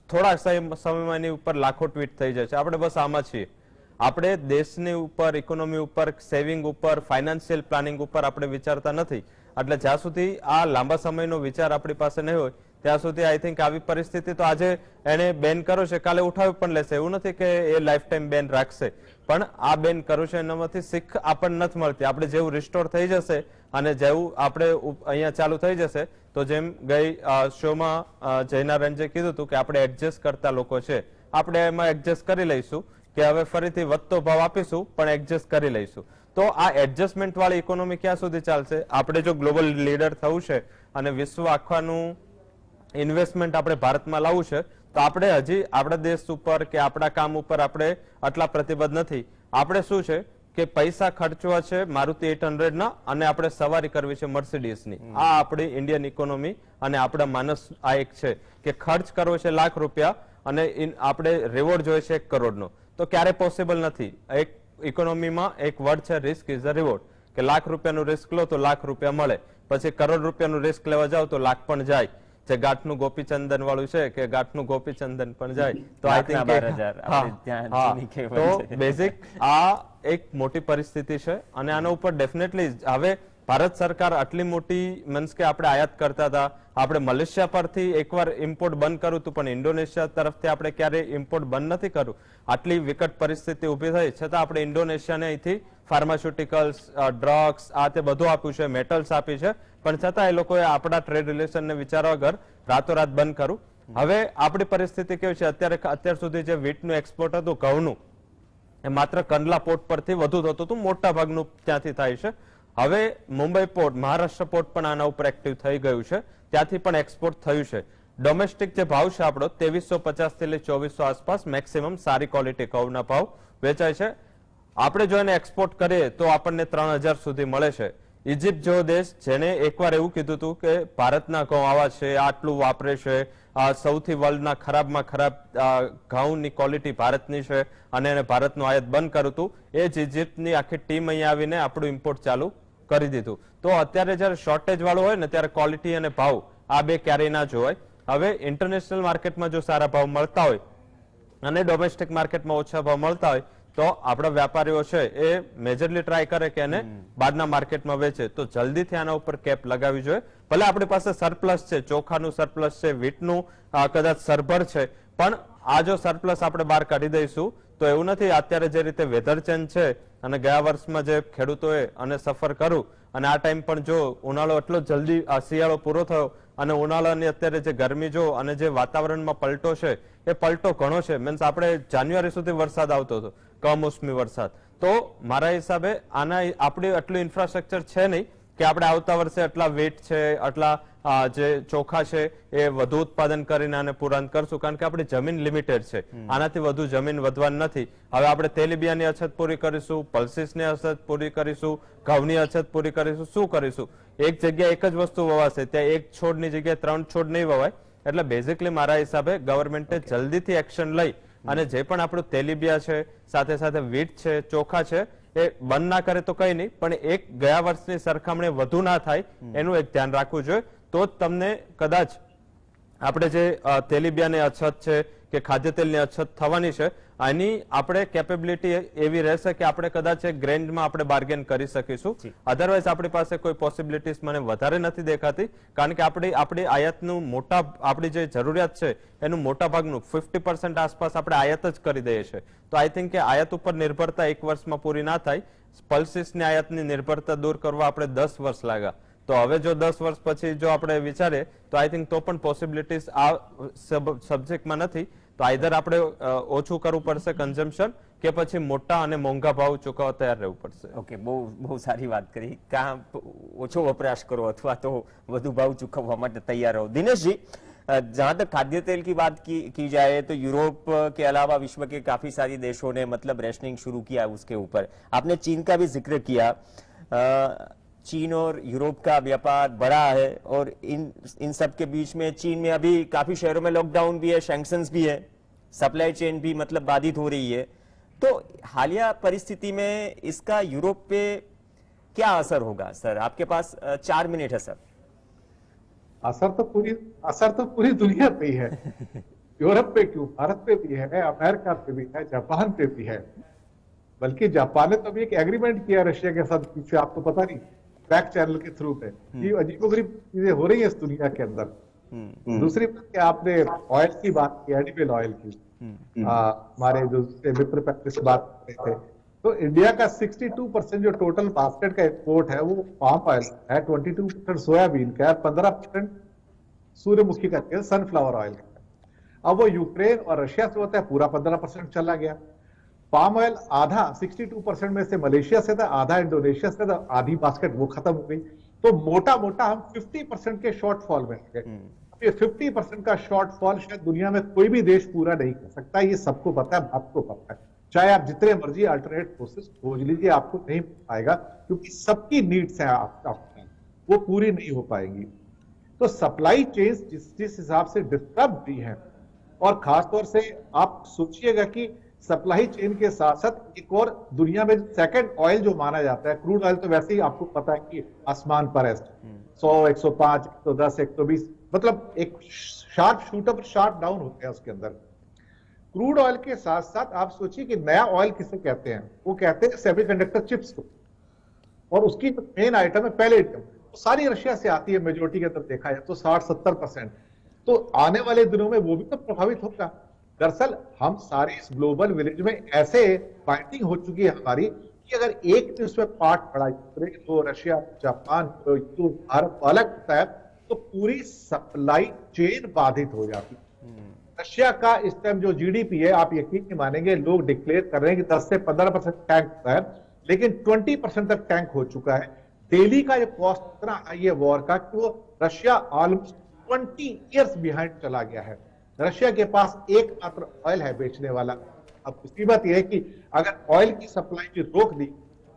થોડા સમયમાં એની ઉપર લાખો ટ્વીટ થઈ જાય છે. આપણે બસ આમાં છીએ. આપણે દેશની ઉપર, ઇકોનોમી ઉપર, સેવિંગ ઉપર, ફાઇનાન્શિયલ પ્લાનિંગ ઉપર આપણે વિચારતા નથી. એટલે જ્યાં સુધી આ લાંબા સમયનો વિચાર આપણી પાસે નહીં હોય ત્યાં સુધી આઈ થિંક આવી પરિસ્થિતિ તો આજે એને બેન કર્યો છે, કાલે ઉઠાવી પણ લેશે. એવું નથી કે એ લાઈફ ટાઈમ બેન રાખશે, પણ આ બેન કર્યું છે એનામાંથી શીખ આપણને નથી મળતી. આપણે જેવું રિસ્ટોર થઈ જશે અને જેવું આપણે અહીંયા ચાલુ થઈ જશે તો જેમ ગઈ શોમાં જયનારાયણજીએ કીધું હતું કે આપણે એડજસ્ટ કરતા લોકો છે, આપણે એમાં એડજસ્ટ કરી લઈશું કે હવે ફરીથી વધતો ભાવ આપીશું પણ એડજસ્ટ કરી લઈશું. તો આ એડજસ્ટમેન્ટ વાળી ઇકોનોમી ક્યાં સુધી ચાલશે? આપણે જો ગ્લોબલ લીડર થવું છે અને વિશ્વ આખાનું ઇન્વેસ્ટમેન્ટ આપણે ભારતમાં લાવવું છે તો આપણે હજી આપણા દેશ ઉપર કે આપણા કામ ઉપર આપણે આટલા પ્રતિબદ્ધ નથી. આપણે શું છે કે પૈસા ખર્ચવા છે મારુતિ 800 ના અને આપણે સવારી કરવી છે મર્સિડીઝની. આ આપણી ઇન્ડિયન ઇકોનોમી અને આપણા માનસ આ એક છે કે ખર્ચ કરવો છે લાખ રૂપિયા અને આપણે રિવોર્ડ જોઈએ છે 1 કરોડનો. તો ક્યારે પોસિબલ નથી. એક ઇકોનોમીમાં એક વર્ડ છે રિસ્ક ઇઝ અ રિવોર્ડ, કે લાખ રૂપિયાનું રિસ્ક લો તો લાખ રૂપિયા મળે, પછી કરોડ રૂપિયાનું રિસ્ક લેવા જાવ તો લાખ પણ જાય. જે ગાંઠનું ગોપીચંદન વાળું છે કે ગાંઠનું ગોપીચંદન પણ જાય. તો આઈ થિંક તો બેઝિક આ એક મોટી પરિસ્થિતિ છે અને આના ઉપર ડેફિનેટલી હવે ભારત સરકાર આટલી મોટી મીન્સ કે આપણે આયાત કરતા હતા, આપણે મલેશિયા પરથી એકવાર ઇમ્પોર્ટ બંધ કર્યું હતું પણ ઇન્ડોનેશિયા તરફથી આપણે ક્યારેય ઇમ્પોર્ટ બંધ નથી કર્યું. આટલી વિકટ પરિસ્થિતિ ઉભી થઈ છતાં આપણે ઇન્ડોનેશિયાને અહીંથી ફાર્માસ્યુટિકલ્સ, ડ્રગ્સ આ તે બધું આપ્યું છે, મેટલ્સ આપી છે, પણ છતાં એ લોકોએ આપણા ટ્રેડ રિલેશનને વિચારવા વગર રાતોરાત બંધ કર્યું. હવે આપણી પરિસ્થિતિ કેવી છે? અત્યાર સુધી જે વીટનું એક્સપોર્ટ હતું ઘઉંનું એ માત્ર કંડલા પોર્ટ પરથી વધુ થતું હતું, મોટા ભાગનું ત્યાંથી થાય છે. હવે મુંબઈ પોર્ટ, મહારાષ્ટ્ર પોર્ટ પણ આના ઉપર એક્ટિવ થઈ ગયું છે, ત્યાંથી પણ એક્સપોર્ટ થયું છે. ડોમેસ્ટિક જે ભાવ છે આપણો 2350 થી લઈ 2400 આસપાસ મેક્સિમમ સારી ક્વોલિટી ઘઉંના ભાવ વેચાય છે. આપણે જો એને એક્સપોર્ટ કરીએ તો આપણને 3000 સુધી મળે છે. ઇજિપ્ત જેવો દેશ જેને એકવાર એવું કીધું હતું કે ભારતના ઘઉં આવા છે, આટલું વાપરે છે, સૌથી વર્લ્ડના ખરાબમાં ખરાબ ઘઉંની ક્વોલિટી ભારતની છે અને એને ભારતનું આયાત બંધ કર્યું હતું, એ જ ઇજિપ્તની આખી ટીમ અહીંયા આવીને આપણું ઇમ્પોર્ટ ચાલુ કરી દીધું. તો અત્યારે જયારે શોર્ટેજ વાળું હોય ને ત્યારે ક્વોલિટી અને ભાવ આ બે ક્યારેય ના જોવાય. હવે ઇન્ટરનેશનલ માર્કેટમાં જો સારા ભાવ મળતા હોય અને ડોમેસ્ટિક માર્કેટમાં ઓછા ભાવ મળતા હોય તો આપણા વેપારીઓ છે એ મેજરલી ટ્રાય કરે કે એને બહારના માર્કેટમાં વેચે. તો જલ્દીથી આના ઉપર કેપ લગાવવી જોઈએ. ભલે આપણી પાસે સરપ્લસ છે, ચોખાનું સરપ્લસ છે, વીટનું કદાચ સરભર છે, પણ આ જો સરપ્લસ આપણે બહાર કાઢી દઈશું તો એવું નથી અત્યારે જે રીતે વેધર ચેન્જ છે અને ગયા વર્ષમાં જે ખેડૂતોએ અને સફર કર્યું અને આ ટાઈમ પણ જો ઉનાળો એટલો જલ્દી શિયાળો પૂરો થયો અને ઉનાળાની અત્યારે જે ગરમી જો અને જે વાતાવરણમાં પલટો છે એ પલટો ઘણો છે. મીન્સ આપણે જાન્યુઆરી સુધી વરસાદ આવતો હતો, કમોસમી વરસાદ. તો મારા હિસાબે આના આપણી આટલું ઇન્ફ્રાસ્ટ્રક્ચર છે નહીં કે આપણે આવતા વર્ષે આટલા વેટ છે, આટલા જે ચોખા છે એ વધુ ઉત્પાદન કરીને આને પુરાણ કરશું, કારણ કે આપણી જમીન લિમિટેડ છે, આનાથી વધુ જમીન વધવાની નથી. હવે આપણે તેલીબિયાની અછત પૂરી કરીશું, પલ્સીસની અછત પૂરી કરીશું, ઘઉંની અછત પૂરી કરીશું, શું કરીશું? એક જગ્યાએ એક જ વસ્તુ વવાશે, ત્યાં એક છોડની જગ્યાએ 3 છોડ નહીં વવાય. એટલે બેઝિકલી મારા હિસાબે ગવર્મેન્ટે જલ્દીથી એક્શન લઈ અને જે પણ આપણું તેલીબિયા છે, સાથે સાથે વીટ છે, ચોખા છે, એ બંધ ના કરે તો કઈ નહીં, પણ એક ગયા વર્ષની સરખામણી વધુ ના થાય એનું એક ધ્યાન રાખવું જોઈએ. તો જ તમને કદાચ આપણે જે તેલીબિયાની અછત છે કે ખાદ્ય તેલની અછત થવાની છે આની આપણે કેપેબિલિટી એવી રહેશે કે આપણે કદાચ એક ગ્રેન્ડમાં આપણે બાર્ગેન કરી શકીશું. અધરવાઇઝ આપણી પાસે કોઈ પોસિબિલિટીઝ મને વધારે નથી દેખાતી, કારણ કે આપણી આયાતનું આપણી જે જરૂરિયાત છે એનું મોટા ભાગનું 50% આસપાસ આપણે આયાત જ કરી દઈએ છીએ. તો આઈ થિંક કે આયાત ઉપર નિર્ભરતા એક વર્ષમાં પૂરી ના થાય. પલ્સીસની આયાતની નિર્ભરતા દૂર કરવા આપણે 10 વર્ષ લાગ્યા. તો હવે જો 10 વર્ષ પછી જો આપણે વિચારીએ તો આઈ થિંક તો પણ પોસિબિલિટીઝ આ સબ્જેક્ટમાં નથી. તો આઈધર આપણે ઓછું કરવું પડશે કન્ઝમ્પશન કે પછી મોટા અને મોંઘા ભાવ ચૂકવવા તૈયાર રહેવું પડશે. ઓકે, બહુ સારી વાત કરી. કાં ઓછો વપરાશ કરો અથવા તો વધુ ભાવ ચૂકવવા માટે तैयार रहो. दिनेश जी, जहां तक खाद्य तेल की बात की जाए तो यूरोप के अलावा विश्व के काफी सारी देशों ने मतलब रेशनिंग शुरू किया उसके ऊपर. आपने चीन का भी जिक्र किया. चीन और यूरोप का व्यापार बड़ा है और इन सब के बीच में चीन में अभी काफी शहरों में लॉकडाउन भी है, सैंक्शंस भी है, सप्लाई चेन भी मतलब बाधित हो रही है। तो हालिया परिस्थिति में इसका यूरोप पे क्या असर होगा सर? आपके पास 4 मिनट है सर। असर तो पूरी दुनिया पे ही है। यूरोप पे क्यों, भारत पे भी है, अमेरिका पे भी है, जापान पे भी है। बल्कि जापान ने तो अभी एक एग्रीमेंट किया रशिया के साथ, पीछे आपको पता नहीं, बैक चैनल के थ्रू पे। ये अजीबोगरीब चीजें हो रही है इस दुनिया के अंदर। दूसरी बात कि आपने ऑयल की बात की, एडिबल ऑयल की, हमारे जो मित्र पहले से बात कर रहे थे, तो इंडिया का 62% जो टोटल बास्केट का एक्सपोर्ट है वो पाम ऑयल है, 22% सोयाबीन का है, 15% सूर्यमुखी का तेल, सनफ्लावर ऑयल का। अब वो यूक्रेन और रशिया से होता है, पूरा 15% चला गया। पाम ऑयल आधा 62% में से मलेशिया से था, आधा इंडोनेशिया से था, आधी बास्केट वो खत्म हो गई। तो मोटा मोटा हम 50% के शॉर्टफॉल में आ गए। ये 50% का शॉर्टफॉल शायद दुनिया में कोई भी देश पूरा नहीं कर सकता, ये सबको पता है, आपको पता है। चाहे आप जितने मर्जी अल्टरनेट प्रोसेस खोज लीजिए, आपको नहीं मिल पाएगा, क्योंकि सबकी नीड्स है वो पूरी नहीं हो पाएंगी। तो सप्लाई चेन्स जिस हिसाब से डिस्टर्ब हुई है, और खासतौर से आप सोचिएगा कि सप्लाई चेन के साथ साथ एक और दुनिया में सेकंड ऑयल जो माना जाता है, क्रूड ऑयल, तो वैसे ही आपको पता है कि आसमान पर है, 100, 105, 110, 120, मतलब एक sharp shoot up sharp down हो गया उसके अंदर। क्रूड ऑयल के साथ साथ आप सोचिए कि नया ऑयल किसे कहते हैं, वो कहते हैं सेमीकंडक्टर चिप्स को, और उसकी जो मेन आइटम है पैलेडियम, वो सारी रशिया से आती है मेजोरिटी के अंदर देखा जाए तो 60-70%। तो आने वाले दिनों में वो भी तो प्रभावित होगा। दरअसल हम सारे इस ग्लोबल विलेज में ऐसे बाइंडिंग हो चुकी है हमारी कि अगर एक भी उसमें पार्ट पड़ा, यूक्रेन हो, रशिया, जापान, तो भारत अलग होता है, तो पूरी सप्लाई चेन बाधित हो जाती है। रशिया का इस टाइम जो जीडीपी है, आप यकीन नहीं मानेंगे, लोग डिक्लेयर कर रहे हैं कि 10 से 15% टैंक होता है, लेकिन 20% तक टैंक हो चुका है। डेली का जो कॉस्ट इतना हाई है वॉर का कि वो रशिया ऑलमोस्ट 20 ईयर्स बिहाइंड चला गया है। रशिया के पास एकमात्र ऑयल है बेचने वाला। अब दूसरी बात यह है कि अगर ऑयल की सप्लाई भी रोक दी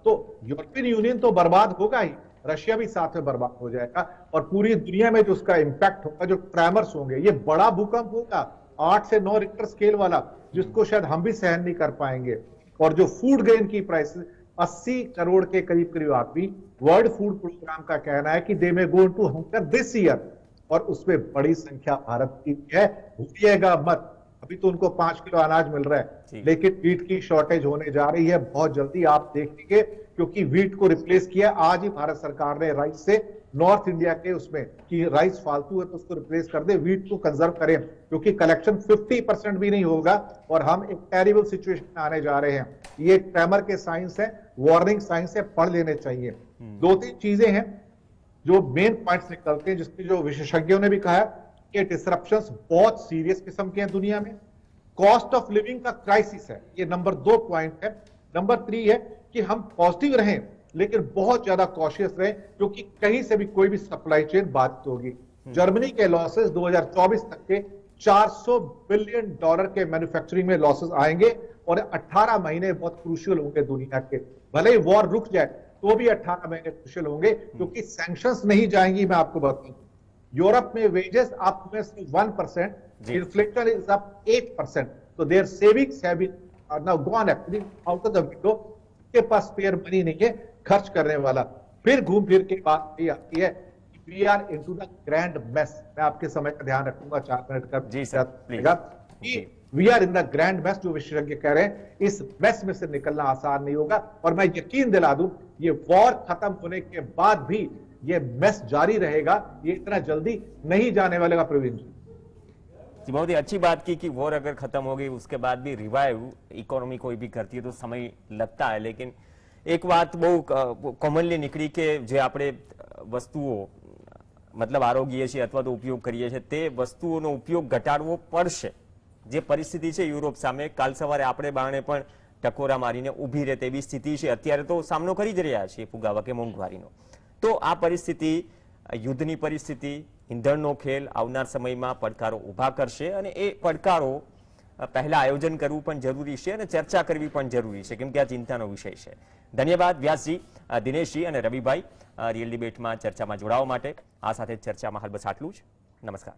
तो यूरोपियन यूनियन तो बर्बाद होगा ही, रशिया भी साथ में बर्बाद हो जाएगा, और पूरी दुनिया में जो उसका इंपैक्ट होगा, जो ट्रेमर्स होंगे, ये बड़ा भूकंप होगा 8 से 9 रिक्टर स्केल वाला, जिसको शायद हम भी सहन नहीं कर पाएंगे। और जो फूड ग्रेन की प्राइस 80 करोड़ के करीब करीब आदमी, वर्ल्ड फूड प्रोग्राम का कहना है कि they may go to hunger this year, और उसमें बड़ी संख्या भारत की है। भूलिएगा मत, अभी तो उनको 5 किलो अनाज मिल रहा है, लेकिन वीट की शॉर्टेज होने जा रही है बहुत जल्दी, आप देखेंगे, क्योंकि वीट को रिप्लेस किया आज ही भारत सरकार ने राइस से, नॉर्थ इंडिया के उसमें, कि राइस फालतू है तो उसको रिप्लेस कर दे, वीट को कंजर्व करें, क्योंकि कलेक्शन 50% भी नहीं होगा और हम एक टेरिबल सिचुएशन में आने जा रहे हैं। ये ट्रेमर के साइंस है, वार्निंग साइंस है, पढ़ लेने चाहिए। 2-3 चीजें हैं जो मेन पॉइंट्स निकलते हैं, जिसकी जो विशेषज्ञों ने भी कहा है कि डिसरप्शंस बहुत सीरियस किस्म के हैं दुनिया में। कॉस्ट ऑफ लिविंग का क्राइसिस है, ये नंबर 2 पॉइंट है। नंबर 3 है कि हम पॉजिटिव रहें लेकिन बहुत ज्यादा कॉशियस रहें, क्योंकि कहीं से भी कोई भी सप्लाई चेन बाधित होगी। जर्मनी के लॉसेस 2024 तक के $400 बिलियन के मैन्युफैक्चरिंग में लॉसेस आएंगे, और 18 महीने बहुत क्रूशियल होंगे दुनिया के। भले ही वॉर रुक जाए तो भी 18 महीने क्रूशियल होंगे, क्योंकि सैंक्शंस नहीं जाएंगी। मैं आपको बताऊं, यूरोप में वेजेस अप में 1%, इन्फ्लेशन इज अप 8%, तो their savings have been now gone actually out of the window. के पास स्पेयर मनी नहीं है खर्च करने वाला। फिर घूम फिर के बात ये आती है, we are into the grand mess. मैं आपके समय का ध्यान रखूंगा, 4 मिनट का जी sir, we are in the grand mess, जो विशेषज्ञ कह रहे हैं। इस मेस में से निकलना आसान नहीं होगा, और मैं यकीन दिला दूं, ये वॉर खत्म होने के बाद भी ये मेस जारी रहेगा, ये इतना जल्दी नहीं जाने वाले का। प्रवीण जी बहुत ही अच्छी बात की कि वॉर अगर खत्म हो गई उसके बाद भी रिवाइव इकोनॉमी कोई भी करती है तो समय लगता है, लेकिन एक बात બહુ કોમનલી નીકળી કે જે આપણે વસ્તુઓ મતલબ આરોગ્ય છે અથવા તો ઉપયોગ કરીએ છીએ તે વસ્તુઓનો ઉપયોગ ઘટાડવો પડશે। જે પરિસ્થિતિ છે યુરોપ સામે, કાલ સવારે આપણે બારણે પણ ટકોરા મારીને ઊભી રહે તેવી સ્થિતિ છે। અત્યારે તો સામનો કરી જ રહ્યા છીએ ફુગાવા કે મોંઘવારીનો। તો આ પરિસ્થિતિ, યુદ્ધની પરિસ્થિતિ, ઈંધણનો ખેલ આવનાર સમયમાં પડકારો ઊભા કરશે, અને એ પડકારો પહેલા આયોજન કરવું પણ જરૂરી છે અને ચર્ચા કરવી પણ જરૂરી છે, કેમ કે આ ચિંતાનો વિષય છે. ધન્યવાદ વ્યાસજી, દિનેશજી અને રવિભાઈ રિયલ ડિબેટમાં ચર્ચામાં જોડાવા માટે. આ સાથે ચર્ચામાં હાલ બસ આટલું જ. નમસ્કાર.